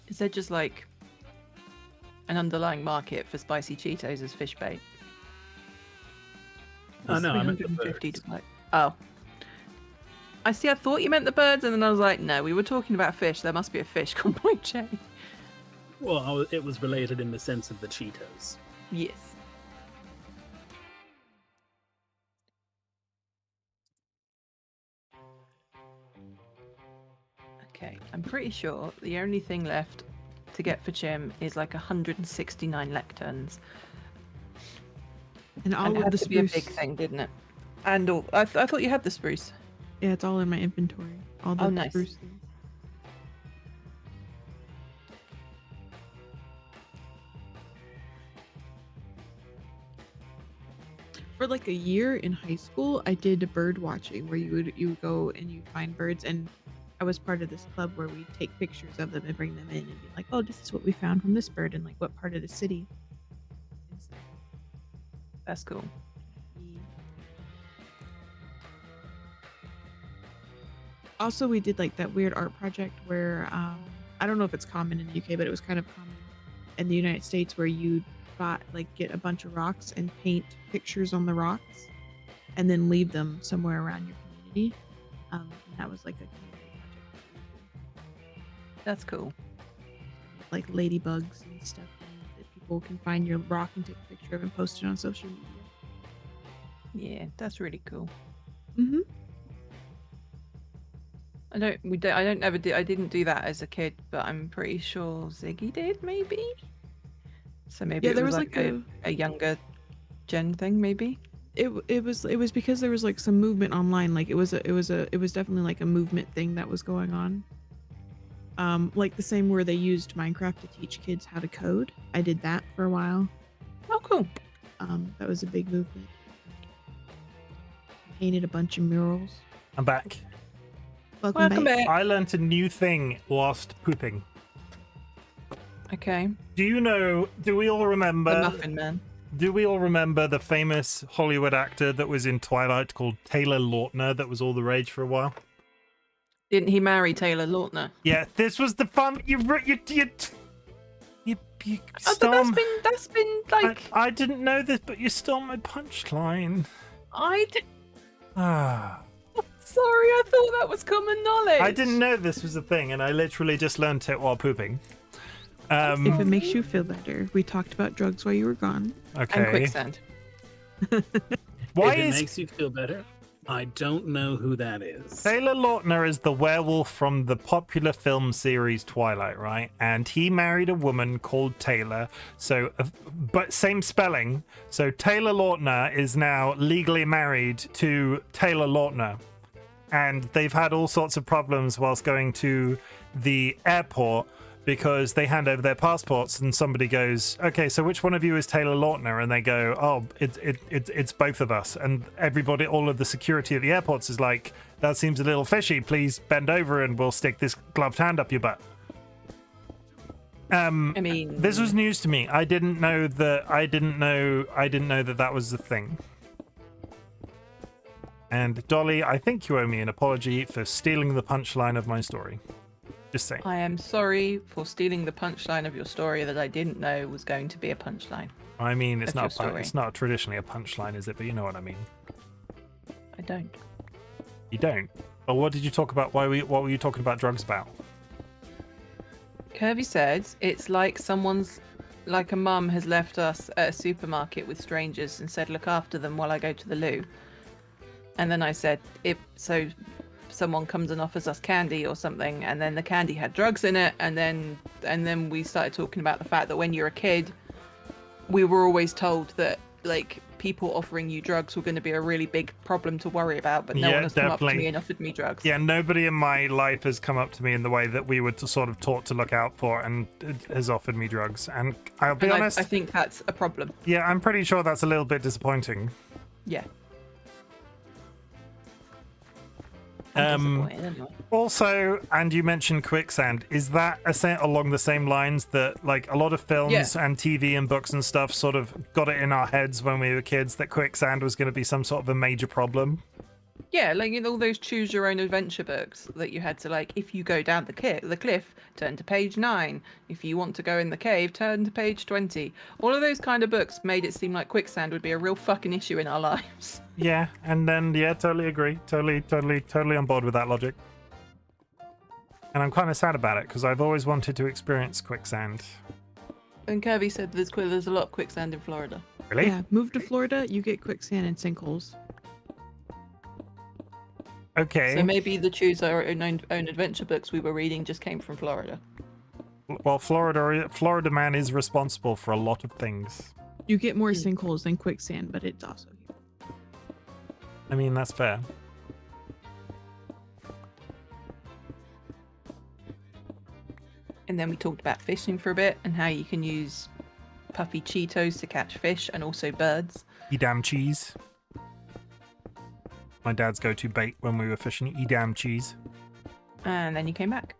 Is there just like an underlying market for spicy Cheetos as fish bait? Oh no, I meant the 350 birds. to buy. Oh. I see, I thought you meant the birds, and then I was like, no, we were talking about fish. There must be a fish called blue jay. Well, it was related in the sense of the Cheetos. Yes. Okay, I'm pretty sure the only thing left to get for Chim is like 169 lecterns. And all And it of had the to be a spruce. big thing, didn't it? And all, I thought you had the spruce. Yeah, it's all in my inventory. All the Oh, nice. spruce things. For like a year in high school, I did bird watching, where you would go and you find birds, and I was part of this club where we'd take pictures of them and bring them in and be like, oh, this is what we found from this bird and like what part of the city. And stuff. That's cool. Also, we did like that weird art project where I don't know if it's common in the UK, but it was kind of common in the United States, where you get a bunch of rocks and paint pictures on the rocks and then leave them somewhere around your community. And that was like a community project. That's cool. Like ladybugs and stuff that people can find your rock and take a picture of and post it on social media. Yeah, that's really cool. Mm-hmm. I didn't do that as a kid, but I'm pretty sure Ziggy did, maybe. So maybe Yeah, it there was was like like a younger gen thing, maybe. It was because there was like some movement online. Like it was definitely like a movement thing that was going on. Like the same where they used Minecraft to teach kids how to code. I did that for a while. Oh, cool. That was a big movement. Painted a bunch of murals. I'm back. Welcome back. I learnt a new thing whilst pooping. Okay. Do we all remember... The Muffin Man. Do we all remember the famous Hollywood actor that was in Twilight called Taylor Lautner that was all the rage for a while? Didn't he marry Taylor Lautner? Yeah, this was the fun... You Oh, stole... but that's been like... I didn't know this, but you stole my punchline. Ah. Sorry, I thought that was common knowledge. I didn't know this was a thing, and I literally just learnt it while pooping. If it makes you feel better, we talked about drugs while you were gone. Okay. And quicksand. Why if it is makes you feel better, I don't know who that is. Taylor Lautner is the werewolf from the popular film series Twilight, right? And he married a woman called Taylor. So, but same spelling. So Taylor Lautner is now legally married to Taylor Lautner. And they've had all sorts of problems whilst going to the airport because they hand over their passports and somebody goes, okay, so which one of you is Taylor Lautner? And they go, oh, it's both of us. And everybody, all of the security at the airports is like, that seems a little fishy. Please bend over and we'll stick this gloved hand up your butt. I mean, this was news to me. I didn't know that that was the thing. And Dolly, I think you owe me an apology for stealing the punchline of my story. Just saying. I am sorry for stealing the punchline of your story that I didn't know was going to be a punchline. I mean, it's That's not traditionally a punchline, is it? But you know what I mean. I don't. You don't? Well, what did you talk about? What were you talking about drugs about? Kirby says it's like a mum has left us at a supermarket with strangers and said, look after them while I go to the loo. And then I said, so someone comes and offers us candy or something, and then the candy had drugs in it, and then we started talking about the fact that when you're a kid, we were always told that like people offering you drugs were going to be a really big problem to worry about, but no one has come up to me and offered me drugs. Yeah, nobody in my life has come up to me in the way that we were sort of taught to look out for and has offered me drugs. And I'll be honest, I think that's a problem. Yeah, I'm pretty sure that's a little bit disappointing. Yeah. Also, and you mentioned quicksand, is that along the same lines that like a lot of films and TV and books and stuff sort of got it in our heads when we were kids that quicksand was going to be some sort of a major problem? Yeah, like in all those choose your own adventure books that you had to like, if you go down the cliff, turn to page 9. If you want to go in the cave, turn to page 20. All of those kind of books made it seem like quicksand would be a real fucking issue in our lives. Yeah, and then, yeah, totally agree. Totally on board with that logic. And I'm kind of sad about it because I've always wanted to experience quicksand. And Kirby said there's a lot of quicksand in Florida. Really? Yeah, move to Florida, you get quicksand and sinkholes. Okay. So maybe the choose our own adventure books we were reading just came from Florida. Well, Florida man is responsible for a lot of things. You get more sinkholes than quicksand, but it's also here. I mean, that's fair. And then we talked about fishing for a bit and how you can use puffy Cheetos to catch fish and also birds. Edam cheese. My dad's go-to bait when we were fishing. Edam cheese. And then you came back.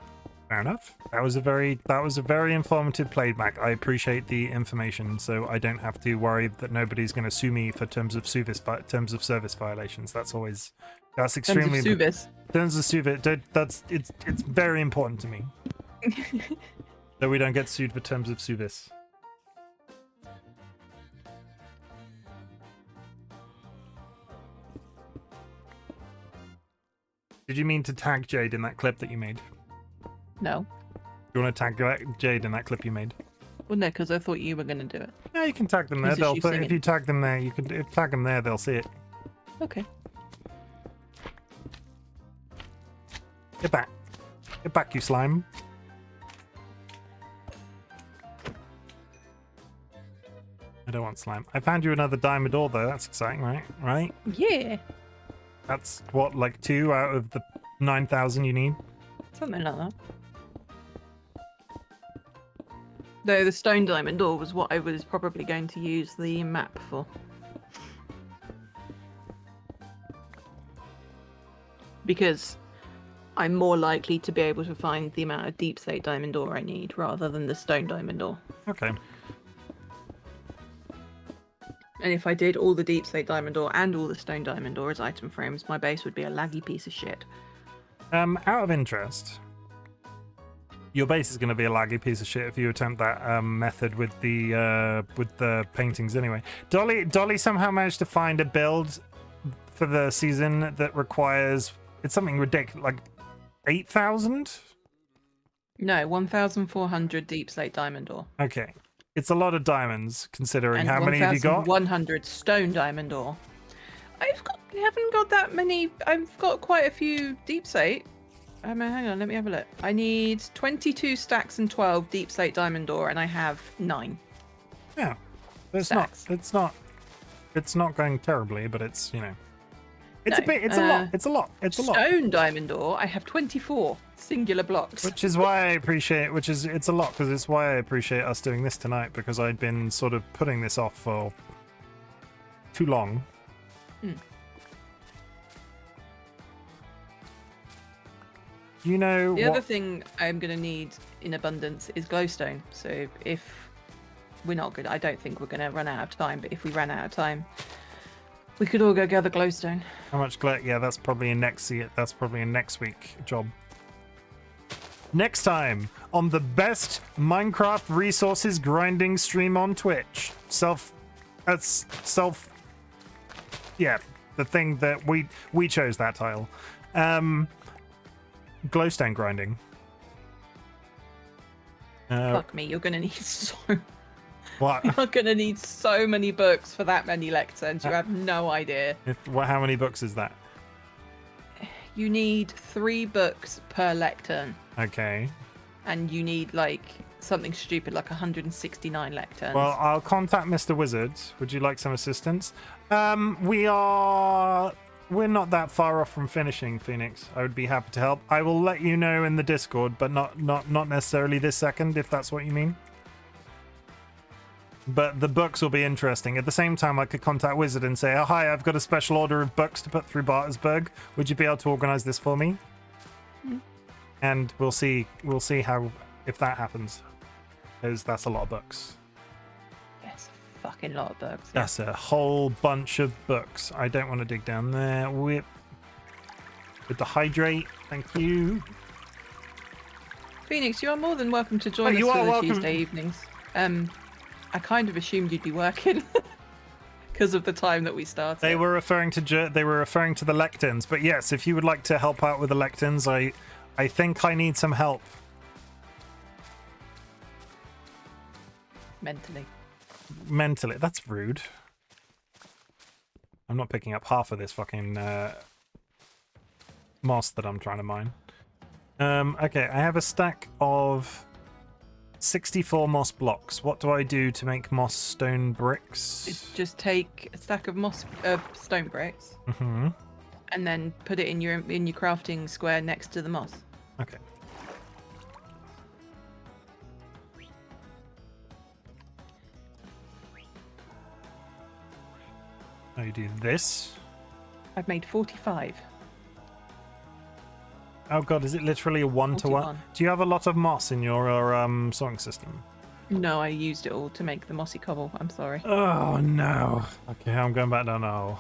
Fair enough. That was a very informative playback. I appreciate the information, so I don't have to worry that nobody's going to sue me for terms of service violations. That's extremely terms of service. It's very important to me that we don't get sued for terms of service. Did you mean to tag Jade in that clip that you made? No. You want to tag Jade in that clip you made? Well, no, because I thought you were going to do it. Yeah, you can tag them there. If you tag them there, you can tag them there. They'll see it. Okay. Get back, you slime. I don't want slime. I found you another diamond ore though. That's exciting, right? Right? Yeah. That's what, like 2 out of the 9,000 you need? Something like that. Though the stone diamond door was what I was probably going to use the map for. Because I'm more likely to be able to find the amount of deep slate diamond ore I need rather than the stone diamond ore. Okay. And if I did all the deep slate diamond ore and all the stone diamond ore as item frames, my base would be a laggy piece of shit. Out of interest, your base is going to be a laggy piece of shit if you attempt that method with the paintings anyway. Dolly somehow managed to find a build for the season that requires, it's something ridiculous, like 8,000? No, 1,400 deep slate diamond ore. Okay. It's a lot of diamonds, considering And how many have you got? 1,100 stone diamond ore. I haven't got that many. I've got quite a few deep slate. Hang on, let me have a look. I need 22 stacks and 12 deep slate diamond ore, and I have 9. Yeah. It's not going terribly, but it's, it's a lot. Stone diamond ore, I have 24 singular blocks. Which is why I appreciate, it's a lot, because it's why I appreciate us doing this tonight, because I'd been sort of putting this off for too long. The other thing I'm going to need in abundance is glowstone. So if we're not good, I don't think we're going to run out of time, but if we ran out of time, we could all go gather glowstone. How much glow? Yeah, that's probably a next week job. Next time on the best Minecraft resources grinding stream on Twitch. Yeah, the thing that we chose that title. Glowstone grinding. Fuck me, you're gonna need What? You're gonna need so many books for that many lecterns. You have no idea. How many books is that? You need 3 books per lectern. Okay. And you need something stupid like 169 lecterns. Well, I'll contact Mr. Wizard. Would you like some assistance? We're not that far off from finishing, Phoenix. I would be happy to help. I will let you know in the Discord, but not necessarily this second, if that's what you mean. But the books will be interesting. At the same time, I could contact Wizard and say, "Oh, hi, I've got a special order of books to put through Bartersburg. Would you be able to organize this for me?" And we'll see how, if that happens, because that's a lot of books. Yes, a fucking lot of books. Yeah. That's a whole bunch of books. I don't want to dig down there. With the hydrate, thank you. Phoenix, you are more than welcome to join us for the Tuesday evenings. I kind of assumed you'd be working because of the time that we started. They were referring to the lecterns, but yes, if you would like to help out with the lecterns, I think I need some help. Mentally, that's rude. I'm not picking up half of this fucking moss that I'm trying to mine. Okay, I have a stack of 64 moss blocks. What do I do to make moss stone bricks? Just take a stack of stone bricks, and then put it in your crafting square next to the moss. Okay. Now you do this. I've made 45. Oh god, is it literally a 1-to-1? Do you have a lot of moss in your sorting system? No, I used it all to make the mossy cobble. I'm sorry. Oh no. Okay, I'm going back down now.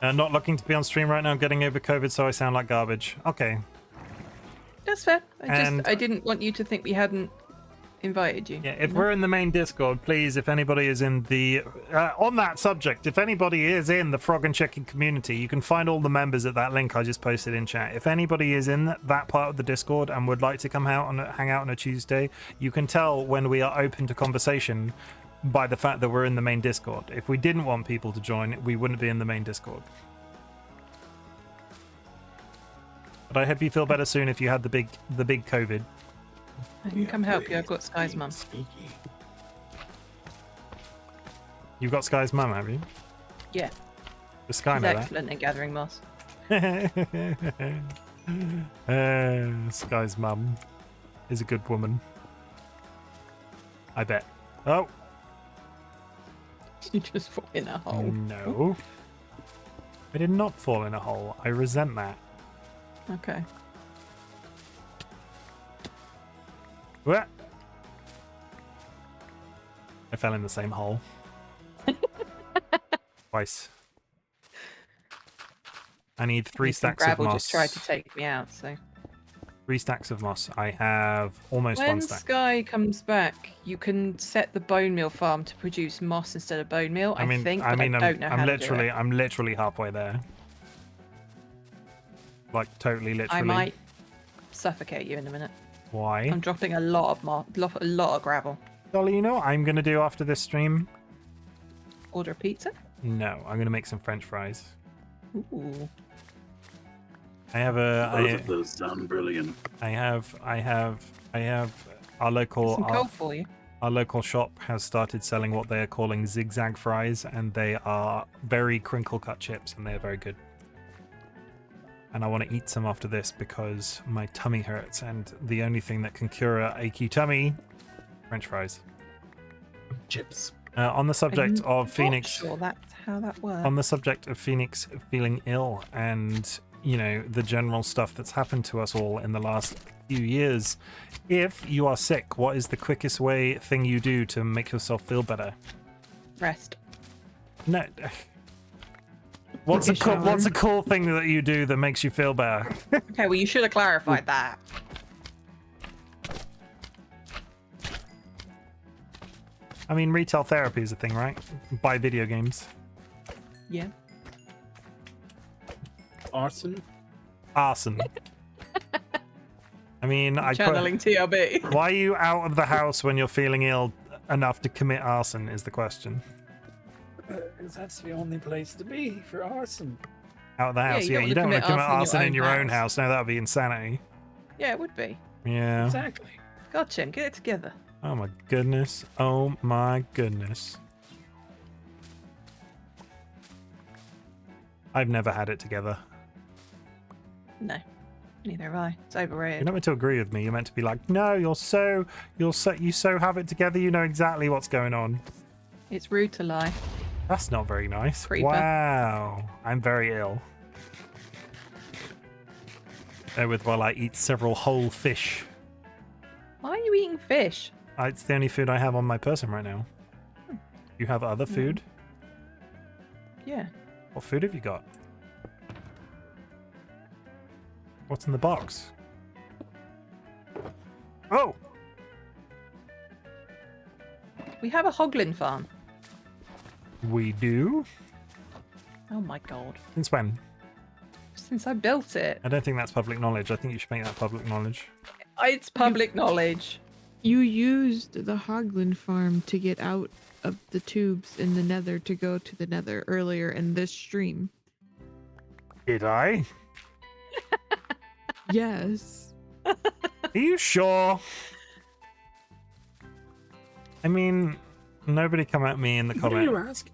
Not looking to be on stream right now, getting over COVID, so I sound like garbage. Okay. That's fair. I didn't want you to think we hadn't invited you. Yeah, if we're in the main Discord, please, if anybody is in the... on that subject, if anybody is in the Frog and Chicken community, you can find all the members at that link I just posted in chat. If anybody is in that part of the Discord and would like to come out and hang out on a Tuesday, you can tell when we are open to conversation by the fact that we're in the main Discord. If we didn't want people to join, we wouldn't be in the main Discord. But I hope you feel better soon if you had the big COVID. I can come help you. I've got Sky's mum. You've got Sky's mum, have you? Yeah. Does Sky She's know excellent at gathering moss. that? Sky's mum is a good woman. I bet. Oh, You just fall in a hole. no. I did not fall in a hole. I resent that. Okay. What? I fell in the same hole. Twice. I need 3 stacks of Gravel moss. just tried to take me out, so. 3 stacks of moss. I have almost When 1 stack. Sky comes back, you can set the bone meal farm to produce moss instead of bone meal. I think, but I don't know how to do it. I'm literally halfway there. Like totally, literally. I might suffocate you in a minute. Why? I'm dropping a lot of gravel. Dolly, you know what I'm gonna do after this stream? Order a pizza? No, I'm gonna make some French fries. Ooh. I have Both of those sound brilliant. I have our local Some coal for you. our local shop has started selling what they are calling zigzag fries, and they are very crinkle cut chips, and they are very good. And I want to eat some after this because my tummy hurts, and the only thing that can cure a achy tummy, French fries. Chips. On the subject I'm of not Phoenix, sure that's how that works. on the subject of Phoenix feeling ill, and you know the general stuff that's happened to us all in the last few years, if you are sick, what is the quickest thing you do to make yourself feel better? Rest. No. What's a Take a shower. cool thing that you do that makes you feel better? Okay, well, you should have clarified that. I mean, retail therapy is a thing, right? Buy video games. Yeah. Arson. Arson. I mean, Channeling TLB. why are you out of the house when you're feeling ill enough to commit arson is the question. That's the only place to be for arson. Out of the house, you yeah. don't You wanna don't want to commit commit arson in your own house. No, that would be insanity. Yeah, it would be. Yeah. Exactly. God, Chim, get it together. Oh my goodness. Oh my goodness. I've never had it together. No, neither have I. It's You're overrated. not meant to agree with me. You're meant to be like, no, you so have it together. You know exactly what's going on. It's rude to lie. That's not very nice. Creeper. Wow. I'm very ill. With while I eat several whole fish. Why are you eating fish? It's the only food I have on my person right now. You have other food? Yeah. What food have you got? What's in the box? Oh! We have a hoglin farm. We do? Oh my god. Since when? Since I built it. I don't think that's public knowledge. I think you should make that public knowledge. It's public knowledge. You used the Hoglin farm to get out of the tubes in the nether to go to the nether earlier in this stream. Did I? Yes. Are you sure? I mean, nobody come at me in the What are you comments. asking?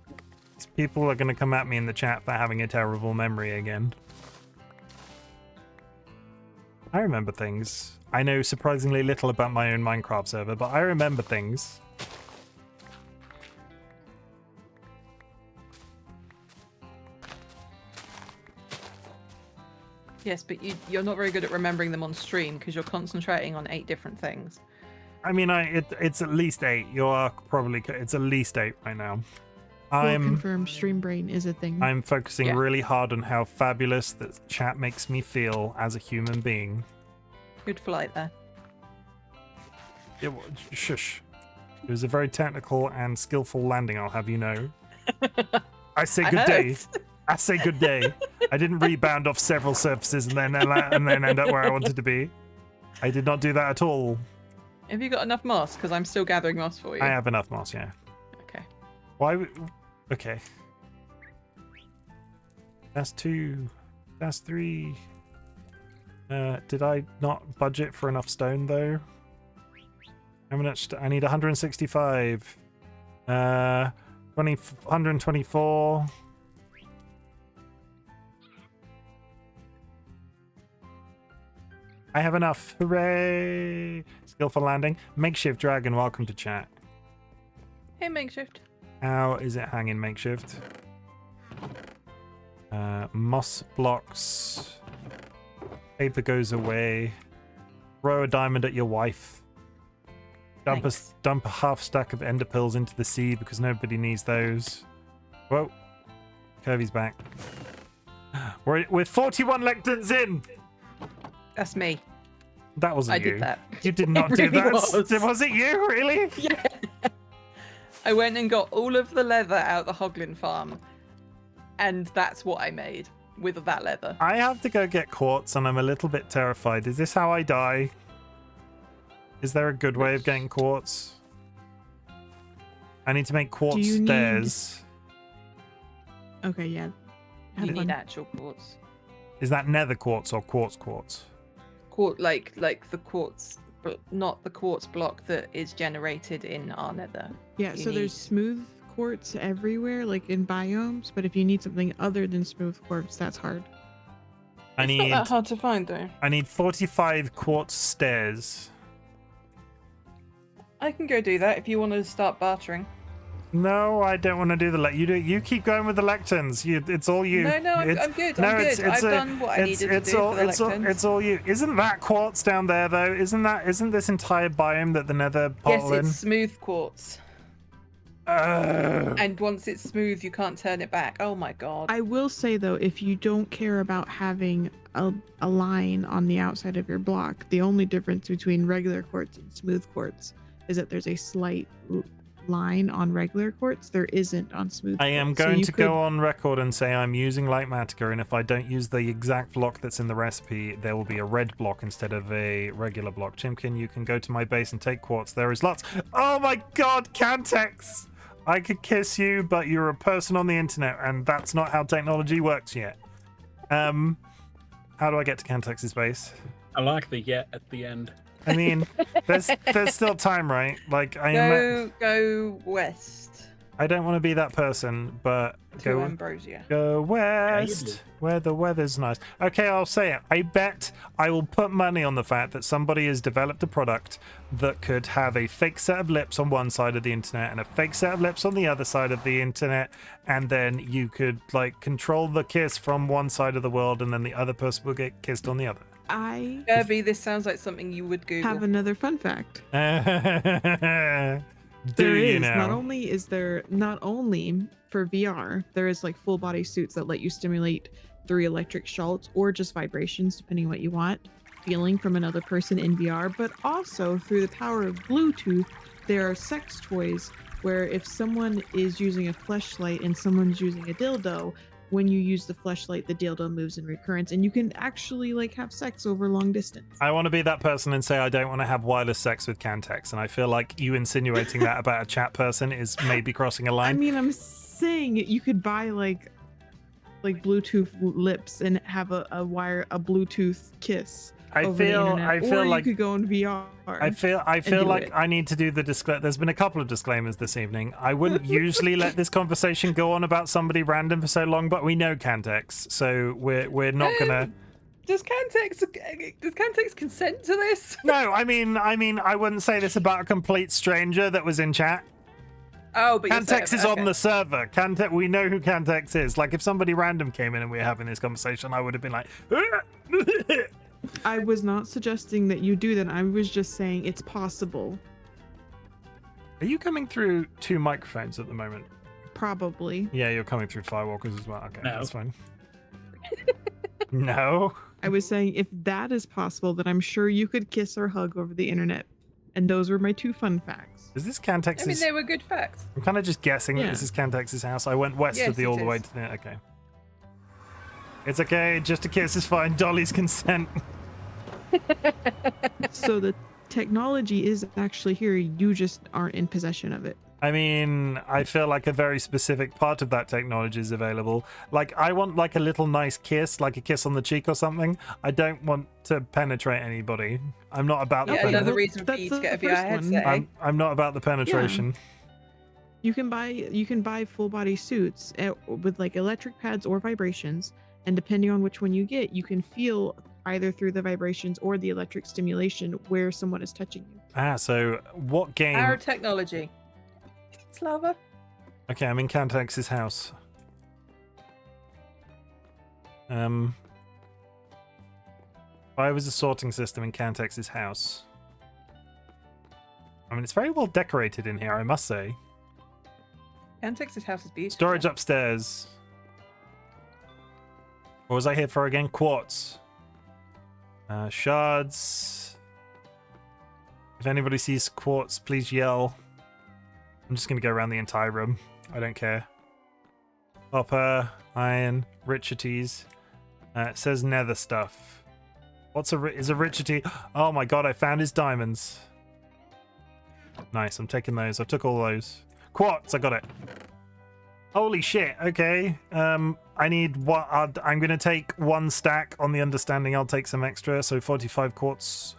People are going to come at me in the chat for having a terrible memory again. I remember things. I know surprisingly little about my own Minecraft server, but I remember things. Yes, but you're not very good at remembering them on stream because you're concentrating on 8 different things. I mean, it's at least 8. You are probably... It's at least 8 right now. We'll confirm stream brain is a thing. I'm focusing Yeah. really hard on how fabulous the chat makes me feel as a human being. Good flight there. Shush. It was a very technical and skillful landing, I'll have you know. I say I good day. heard. I say good day. I didn't rebound off several surfaces and then end up where I wanted to be. I did not do that at all. Have you got enough moss? Because I'm still gathering moss for you. I have enough moss, yeah. Okay. Why? Okay. That's 2. That's 3. Did I not budget for enough stone though? How much? I need 165. 124. I have enough. Hooray! Skillful landing. Makeshift dragon, welcome to chat. Hey, makeshift. How is it hanging makeshift? Moss blocks. Paper goes away. Throw a diamond at your wife. Thanks. Dump a half stack of ender pills into the sea because nobody needs those. Whoa. Kirby's back. We're 41 lectins in! That's me. That wasn't I you. did that. You did not It do really that. was. Was it you? Really? Yeah. I went and got all of the leather out the Hoglin farm, and that's what I made with that leather. I have to go get quartz and I'm a little bit terrified. Is this how I die? Is there a good way of getting quartz? I need to make quartz you need- stairs. Okay, yeah. Have You fun. need actual quartz. Is that nether quartz or quartz? Like the quartz, but not the quartz block that is generated in our nether. Yeah, You so there's need- smooth quartz everywhere, like in biomes, but if you need something other than smooth quartz, that's hard. I It's not that hard to find though. I need 45 quartz stairs. I can go do that if you want to start bartering. No, I don't want to do the you keep going with the lectins. It's all you. No, I'm good. I'm good. I've done what I needed to do for the lectins. It's all you. Isn't that quartz down there though? Isn't this entire biome that the nether Yes, portal in? it's smooth quartz. And once it's smooth, you can't turn it back. Oh my god. I will say though, if you don't care about having a line on the outside of your block, the only difference between regular quartz and smooth quartz is that there's a slight line on regular quartz. There isn't on smooth I am quartz. So going you to could- go on record and say I'm using light matica, and if I don't use the exact block that's in the recipe, there will be a red block instead of a regular block. Chimken, you can go to my base and take quartz. There is lots. Oh my god, Cantex! I could kiss you, but you're a person on the internet, and that's not how technology works yet. How do I get to Cantex's base? I like the yet at the end. I mean, there's still time, right? Like Go west I don't want to be that person, but to Ambrosia. Go you west, do. where the weather's nice. Okay, I'll say it. I bet I will put money on the fact that somebody has developed a product that could have a fake set of lips on one side of the internet and a fake set of lips on the other side of the internet, and then you could like control the kiss from one side of the world, and then the other person will get kissed on the other. I Kirby, this sounds like something you would Google. have another fun fact. Do There you is know? not only for VR, there is like full body suits that let you stimulate through electric shocks or just vibrations, depending on what you want, feeling from another person in VR, but also through the power of Bluetooth, there are sex toys where if someone is using a fleshlight and someone's using a dildo, when you use the fleshlight, the dildo moves in recurrence, and you can actually like have sex over long distance. I want to be that person and say I don't want to have wireless sex with Cantex, and I feel like you insinuating that about a chat person is maybe crossing a I line. mean, I'm saying you could buy like Bluetooth lips and have a Bluetooth kiss. I over the feel internet, or like you could go in VR. I feel do like it. I need to do the disclaimer. There's been a couple of disclaimers this evening. I wouldn't usually let this conversation go on about somebody random for so long, but we know Cantex, so we're not gonna. Does Cantex consent to this? No, I mean, I wouldn't say this about a complete stranger that was in chat. Oh, but you're Cantex saying- is on okay. the server. Cantex, we know who Cantex is. Like, if somebody random came in and we were having this conversation, I would have been like, I was not suggesting that you do that. I was just saying it's possible. Are you coming through two microphones at the moment? Probably. Yeah, you're coming through Firewalkers as well. Okay, No. that's fine. No. I was saying if that is possible, then I'm sure you could kiss or hug over the internet. And those were my two fun facts. Is this I mean, Cantex's? they were good facts. I'm kind of just guessing that Yeah. this is Cantex's house. I went west Yes, of the all it the way is. to the. Okay. It's okay. Just a kiss is fine. Dolly's consent. So the technology is actually here. You just aren't in possession of it. I mean, I feel like a very specific part of that technology is available. Like, I want like a little nice kiss, like a kiss on the cheek or something. I don't want to penetrate anybody. I'm not about the Yeah, Okay, another well, reason for that's you to the get a first VR one. headset. eh? I'm not about the penetration. You can buy full body suits with like electric pads or vibrations, and depending on which one you get, you can feel either through the vibrations or the electric stimulation where someone is touching you. Ah, so what game? Our technology. It's lava. Okay, I'm in Cantex's house. If I was a sorting system in Cantex's house. I mean, it's very well decorated in here, I must say. Cantex's house is beautiful. Storage upstairs. What was I here for again? Quartz. Shards. If anybody sees quartz, please yell. I'm just going to go around the entire room. I don't care. Copper, iron, richeties. It says nether stuff. What's is a richety? Oh my god, I found his diamonds. Nice, I'm taking those. I took all those. Quartz, I got it. Holy shit, okay. I need what? I'm going to take 1 stack on the understanding I'll take some extra, so 45 quartz.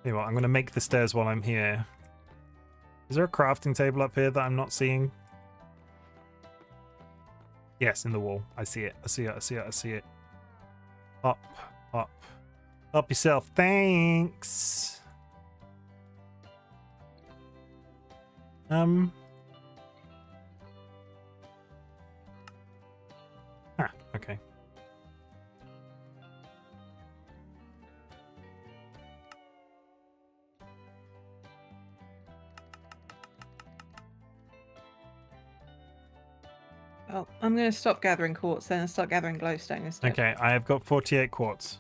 Tell you what, I'm going to make the stairs while I'm here. Is there a crafting table up here that I'm not seeing? Yes, in the wall. I see it. I see it. I see it. I see it. Up. Up. Help yourself. Thanks. Okay. Oh, I'm going to stop gathering quartz then and start gathering glowstone instead. Okay, I have got 48 quartz.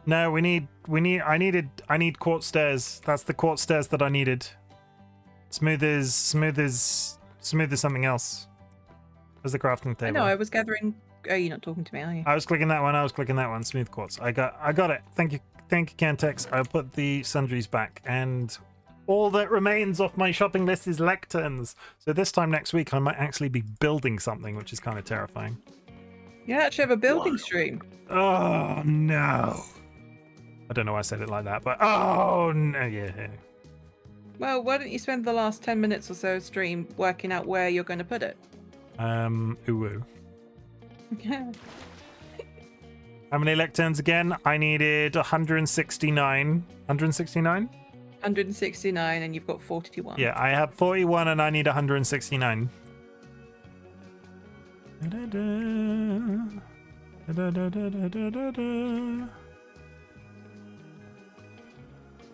No, I need quartz stairs. That's the quartz stairs that I needed. Smooth as something else. Where's the crafting table? I know, I was gathering. Oh, you're not talking to me, are you? I was clicking that one. I was clicking that one. Smooth quartz. I got it. Thank you, Cantex. I'll put the sundries back, and all that remains off my shopping list is lecterns. So this time next week, I might actually be building something, which is kind of terrifying. You actually have a building stream. Oh no! I don't know why I said it like that, but oh no, yeah. Well, why don't you spend the last 10 minutes or so of stream working out where you're going to put it? Uwu. Yeah. How many lecterns again? I needed 169. 169? 169, and you've got 41. Yeah, I have 41 and I need 169.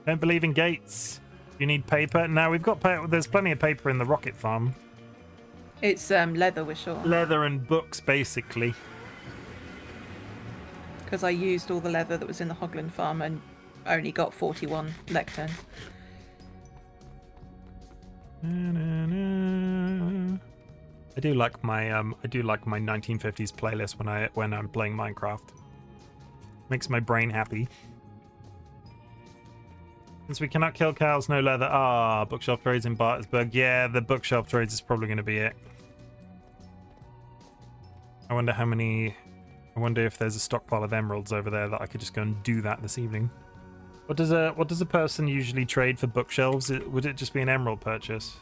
Don't believe in gates. You need paper? No, we've got paper. There's plenty of paper in the rocket farm. It's leather, we're sure. Leather and books, basically. Because I used all the leather that was in the Hogland farm and only got 41 lecterns. I do like my 1950s playlist when I'm playing Minecraft. Makes my brain happy. Since we cannot kill cows, no leather. Ah, bookshelf trades in Bartersburg. Yeah, the bookshelf trades is probably going to be it. I wonder if there's a stockpile of emeralds over there that I could just go and do that this evening. What does a person usually trade for bookshelves? Would it just be an emerald purchase?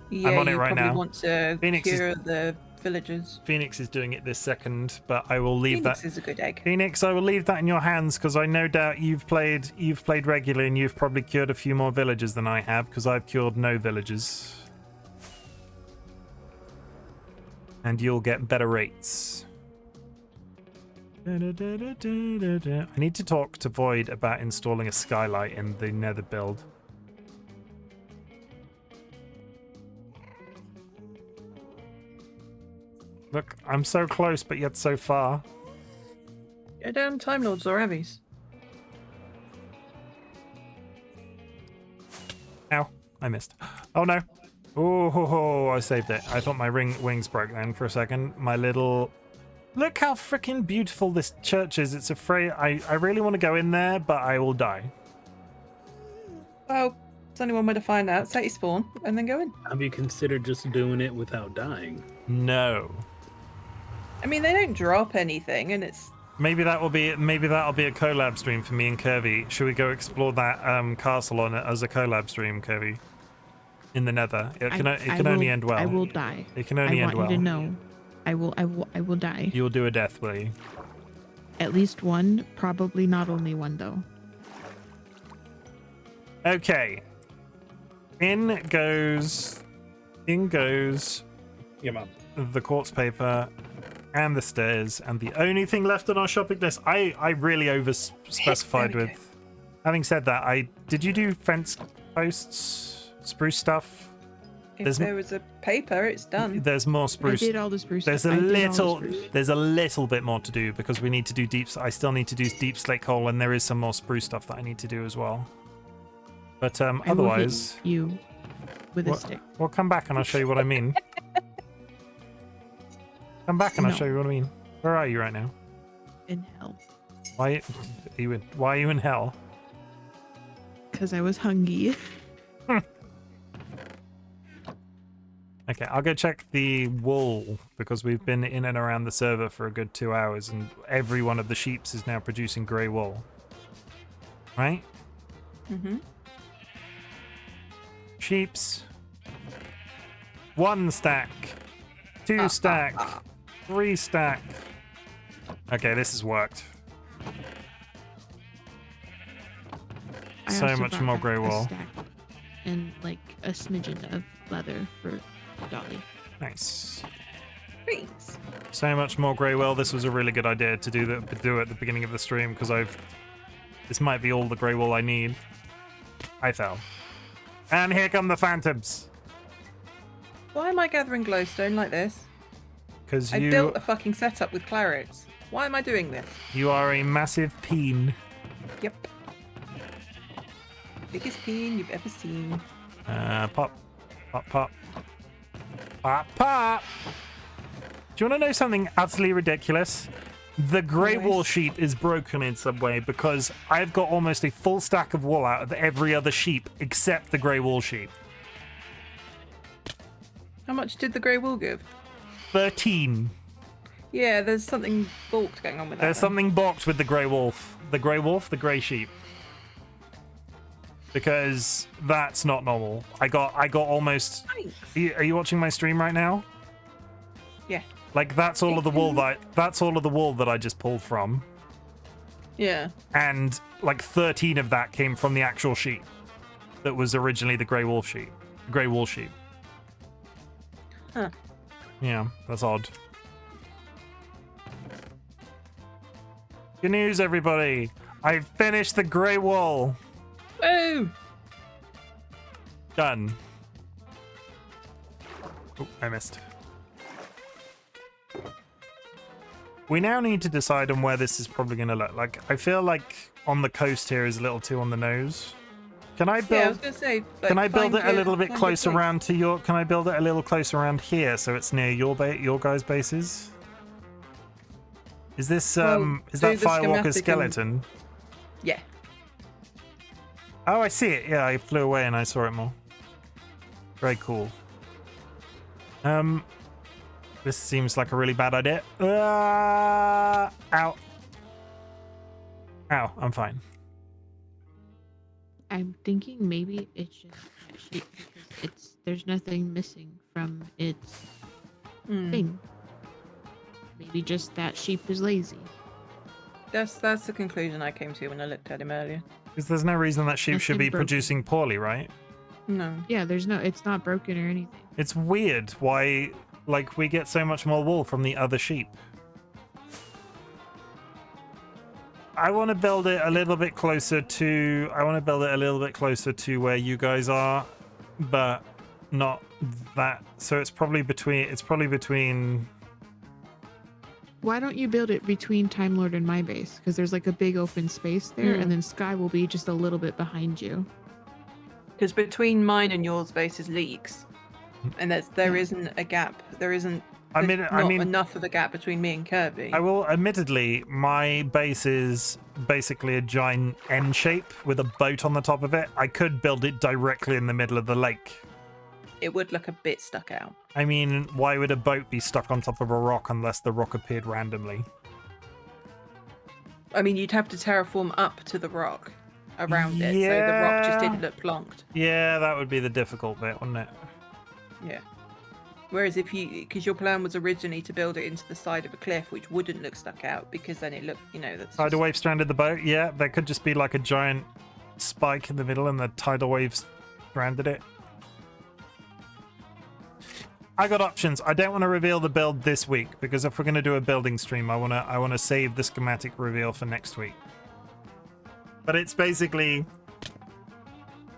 Yeah, I'm on it right probably now. Want to Phoenix cure the villagers. Phoenix is doing it this second, but I will leave Phoenix that. is a good egg. Phoenix, I will leave that in your hands because I no doubt you've played regularly and you've probably cured a few more villagers than I have because I've cured no villagers. And you'll get better rates. I need to talk to Void about installing a skylight in the nether build. Look, I'm so close, but yet so far. Go down Time Lords or Abbeys. Ow, I missed. Oh no. Oh, I saved it. I thought my wings broke then for a second. My little... Look how freaking beautiful this church is. It's afraid... I really want to go in there, but I will die. Well, there's only one way to find out. Set your spawn and then go in. Have you considered just doing it without dying? No. I mean, they don't drop anything, and it's... Maybe that'll be a collab stream for me and Curvy. Should we go explore that castle on it as a collab stream, Curvy? In the Nether. It can only end well. I will die. It can only end well. I want you to know. I will die. You'll do a death, will you? At least one, probably not only one though. Okay. In goes Your mum. the quartz paper and the stairs, and the only thing left on our shopping list, I really over specified There we with. Having said that, did you do fence posts, spruce stuff? If There's- there was a paper, it's done. There's more I spruce. did all the spruce. There's stuff. a I did all the little, spruce. there's a little bit more to do because we need to do I still need to do deep slate coal, and there is some more spruce stuff that I need to do as well. But I will hit otherwise, you with a What- stick. we'll come back and I'll show you what I mean. Come back and I'll No. show you what I mean. Where are you right now? In hell, Why are you in hell? because I was hungry. Okay, I'll go check the wool because we've been in and around the server for a good 2 hours, and every one of the sheeps is now producing grey wool. Right? Mm-hmm. Sheeps. 1 stack. 2 stack. 3 stack. Okay, this has worked. I So also much brought more back grey a wool. stack and like a smidgen of leather for Dolly. Nice. Please. So much more grey wool. This was a really good idea to do at the beginning of the stream because this might be all the grey wool I need. I fell. And here come the phantoms. Why am I gathering glowstone like this? Because I built a fucking setup with clarets. Why am I doing this? you are a massive peen. Yep. Biggest peen you've ever seen. Pop. Pop, pop. Pop, pop. Do you want to know something utterly ridiculous? The grey Always. wool sheep is broken in some way because I've got almost a full stack of wool out of every other sheep except the grey wool sheep. How much did the grey wool give? 13. Yeah, there's something balked going on with that. There's then. something balked with the grey wolf. The grey wolf, the grey sheep. Because that's not normal. I got almost. Thanks. Are you watching my stream right now? Yeah. Like that's all of the wool that I just pulled from, Yeah. and like 13 of that came from the actual sheep that was originally the grey wolf sheep. Grey wool sheep. Huh. Yeah, that's odd. Good news, everybody! I finished the grey wool. Oh! Done. Oh, I missed. We now need to decide on where this is probably going to look. Like, I feel like on the coast here is a little too on the nose. Can I Yeah, I was build? gonna say. Like, Can I build find it a your- little bit find your closer place. around to your? Can I build it a little closer around here so it's near your guys' bases? Is this Well, is do that the Firewalker schematic and- skeleton? Yeah. Oh, I see it. Yeah, I flew away and I saw it more. Very cool. This seems like a really bad idea. Ow. Ow, I'm fine. I'm thinking maybe it's just that sheep because there's nothing missing from its Mm. thing. Maybe just that sheep is lazy. That's the conclusion I came to when I looked at him earlier. Because there's no reason that sheep should Nothing be broken. producing poorly, right? No. Yeah, it's not broken or anything. It's weird why, like, we get so much more wool from the other sheep. I want to build it a little bit closer to. I want to build it a little bit closer to where you guys are, but not that. So it's probably between. It's probably between. Why don't you build it between Time Lord and my base? Because there's like a big open space there, Hmm. and then Sky will be just a little bit behind you. Because between mine and yours base is leagues, and there Yeah. isn't a gap. There isn't. I there's mean- not enough of a gap between me and Kirby. I will. Admittedly, my base is basically a giant N shape with a boat on the top of it. I could build it directly in the middle of the lake. It would look a bit stuck out. I mean, why would a boat be stuck on top of a rock unless the rock appeared randomly? I mean, you'd have to terraform up to the rock around it, so the rock just Yeah. didn't look plonked. Yeah, that would be the difficult bit, wouldn't it? Yeah. Whereas because your plan was originally to build it into the side of a cliff, which wouldn't look stuck out, because then it looked, that's Tidal just- wave stranded the boat. Yeah, there could just be like a giant spike in the middle and the tidal waves stranded it. I got options. I don't want to reveal the build this week because if we're going to do a building stream, I want to save the schematic reveal for next week. But it's basically,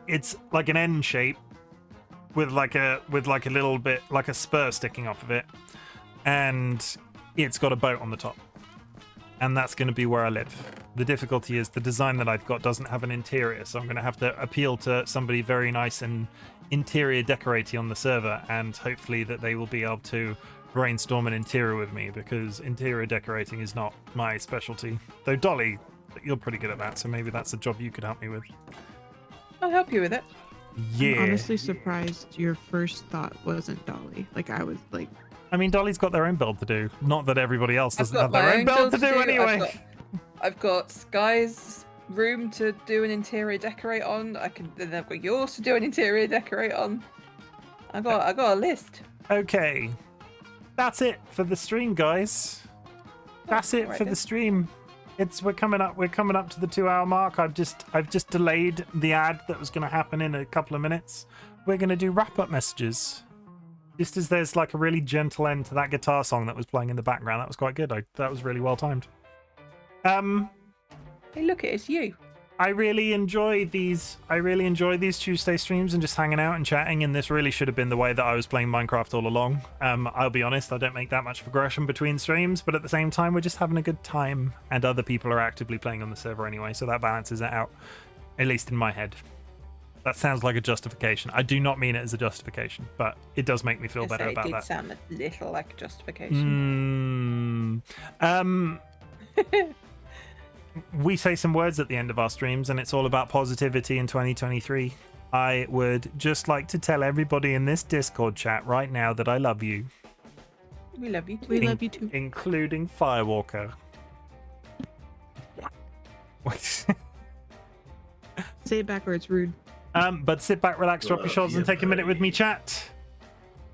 it's like an N shape with like a little bit like a spur sticking off of it, and it's got a boat on the top, and that's going to be where I live. The difficulty is the design that I've got doesn't have an interior, so I'm going to have to appeal to somebody very nice and interior decorating on the server, and hopefully that they will be able to brainstorm an interior with me, because interior decorating is not my specialty. Though Dolly, you're pretty good at that, so maybe that's a job you could help me with. I'll help you with it. Yeah. I'm honestly surprised your first thought wasn't Dolly. Like, I was like... I mean, Dolly's got their own build to do. Not that everybody else doesn't have their own build to do anyway. I've got Sky's room to do an interior decorate on. Then I've got yours to do an interior decorate on. I got a list. Okay. That's it for the stream, guys. That's it for the stream. We're coming up to the 2-hour mark. I've just delayed the ad that was going to happen in a couple of minutes. We're going to do wrap-up messages. Just as there's like a really gentle end to that guitar song that was playing in the background. That was quite good. That was really well timed. Hey, look, it's you. I really enjoy these Tuesday streams and just hanging out and chatting, and this really should have been the way that I was playing Minecraft all along. I'll be honest, I don't make that much progression between streams, but at the same time, we're just having a good time, and other people are actively playing on the server anyway, so that balances it out, at least in my head. That sounds like a justification. I do not mean it as a justification, but it does make me feel better about that. It did sound a little like a justification. We say some words at the end of our streams, and it's all about positivity in 2023. I would just like to tell everybody in this Discord chat right now that I love you. We love you too. We love you too. Including Firewalker. Say it backwards, rude. But sit back, relax, drop your shoulders, and take a minute with me, chat.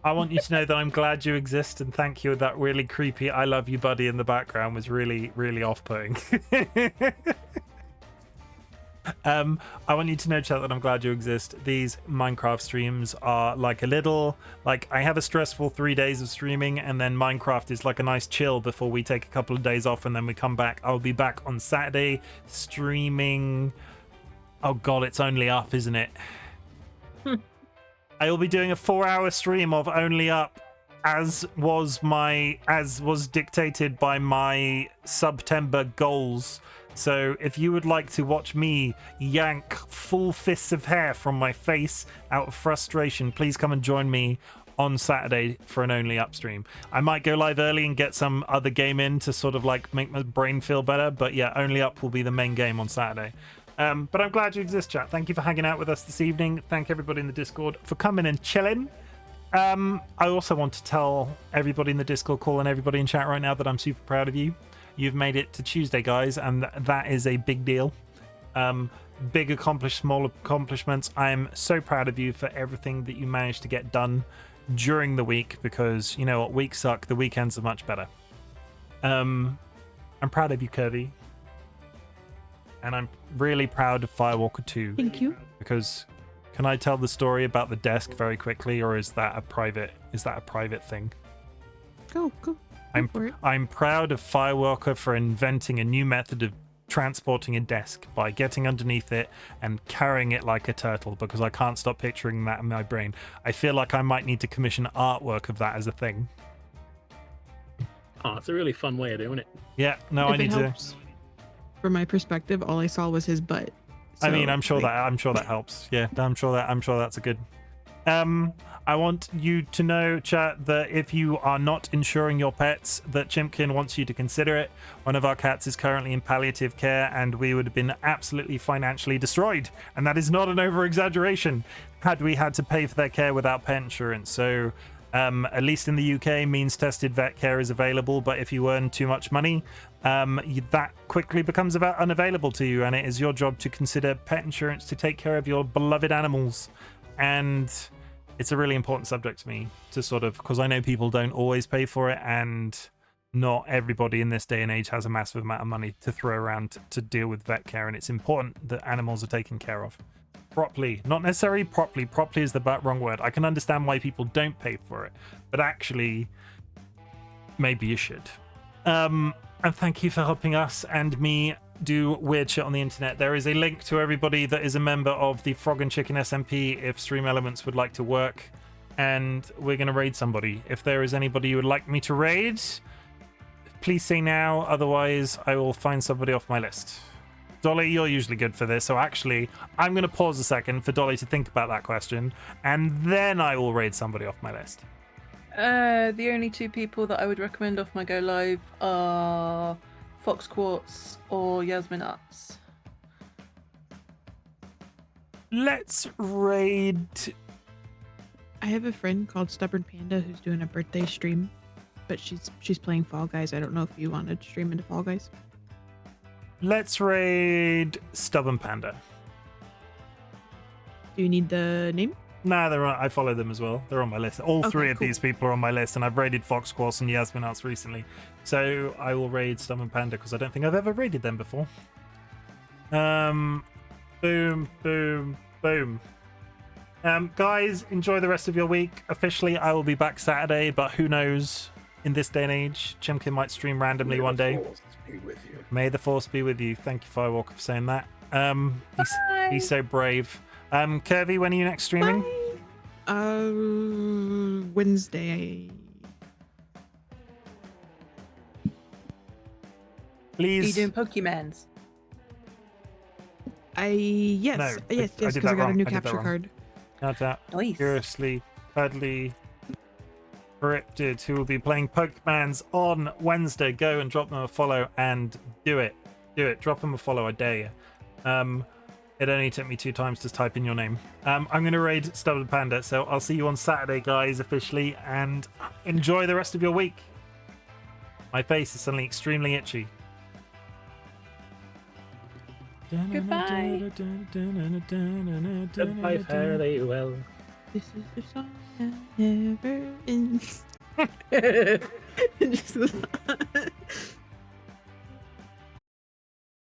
I want you to know that I'm glad you exist, and thank you. That really creepy "I love you, buddy" in the background was really, really off-putting. I want you to know, chat, that I'm glad you exist. These Minecraft streams are like I have a stressful 3 days of streaming, and then Minecraft is like a nice chill before we take a couple of days off, and then we come back. I'll be back on Saturday streaming. Oh god, it's Only Up, isn't it? I will be doing a 4-hour stream of Only Up, as was dictated by my September goals. So if you would like to watch me yank full fists of hair from my face out of frustration, please come and join me on Saturday for an Only Up stream. I might go live early and get some other game in to sort of like make my brain feel better, but yeah, Only Up will be the main game on Saturday. But I'm glad you exist, chat. Thank you for hanging out with us this evening. Thank everybody in the Discord for coming and chilling. I also want to tell everybody in the Discord call and everybody in chat right now that I'm super proud of you. You've made it to Tuesday, guys, and that is a big deal. Big small accomplishments. I'm so proud of you for everything that you managed to get done during the week, because you know what, weeks suck, the weekends are much better. I'm proud of you, Kirby. And I'm really proud of Firewalker 2. Thank you. Because can I tell the story about the desk very quickly, or is that a private thing? Go. I'm proud of Firewalker for inventing a new method of transporting a desk by getting underneath it and carrying it like a turtle, because I can't stop picturing that in my brain. I feel like I might need to commission artwork of that as a thing. Oh, it's a really fun way of doing it. Yeah, no, I need to. From my perspective, all I saw was his butt. So, I mean, I'm sure that helps. Yeah, I'm sure that's a good. I want you to know, chat, that if you are not insuring your pets, that Chimken wants you to consider it. One of our cats is currently in palliative care, and we would have been absolutely financially destroyed. And that is not an over-exaggeration had we had to pay for their care without pet insurance. So at least in the UK, means-tested vet care is available, but if you earn too much money, that quickly becomes unavailable to you, and it is your job to consider pet insurance to take care of your beloved animals. And it's a really important subject to me, to sort of, because I know people don't always pay for it, and not everybody in this day and age has a massive amount of money to throw around to deal with vet care, and it's important that animals are taken care of. properly. Not necessarily properly. Properly is the wrong word. I can understand why people don't pay for it, but actually, maybe you should. And thank you for helping us and me do weird shit on the internet. There is a link to everybody that is a member of the Frog and Chicken SMP if Stream Elements would like to work, and we're going to raid somebody. If there is anybody you would like me to raid, please say now, otherwise I will find somebody off my list. Dolly, you're usually good for this, so actually I'm going to pause a second for Dolly to think about that question, and then I will raid somebody off my list. The only two people that I would recommend off my go live are Fox Quartz or Yasmin Arts. Let's raid. I have a friend called Stubborn Panda who's doing a birthday stream, but she's playing Fall Guys. I don't know if you wanted to stream into Fall Guys. Let's raid Stubborn Panda. Do you need the name? Nah, they're on, I follow them as well. They're on my list. All three of these people are on my list, and I've raided Fox Quartz and Yasmin Arts recently. So I will raid Stubborn Panda because I don't think I've ever raided them before. Boom, boom, boom. Guys, enjoy the rest of your week. Officially, I will be back Saturday, but who knows? In this day and age, Chimken might stream randomly one day. May the force be with you. Thank you, Firewalker, for saying that. He's so brave. Kirby, when are you next streaming? Wednesday. Please. Are you doing Pokemans? Yes, No, yes, I did because I that got a wrong. new I did that capture wrong. card. Shout out. Nice. Curiously, Cuddly, Cryptid, who will be playing Pokemans on Wednesday. Go and drop them a follow and do it. Do it. Drop them a follow, I dare you. It only took me 2 times to type in your name. I'm going to raid Stubborn Panda, so I'll see you on Saturday, guys, officially, and enjoy the rest of your week. My face is suddenly extremely itchy. Goodbye. Goodbye, fare thee well. This is the song that never ends. Just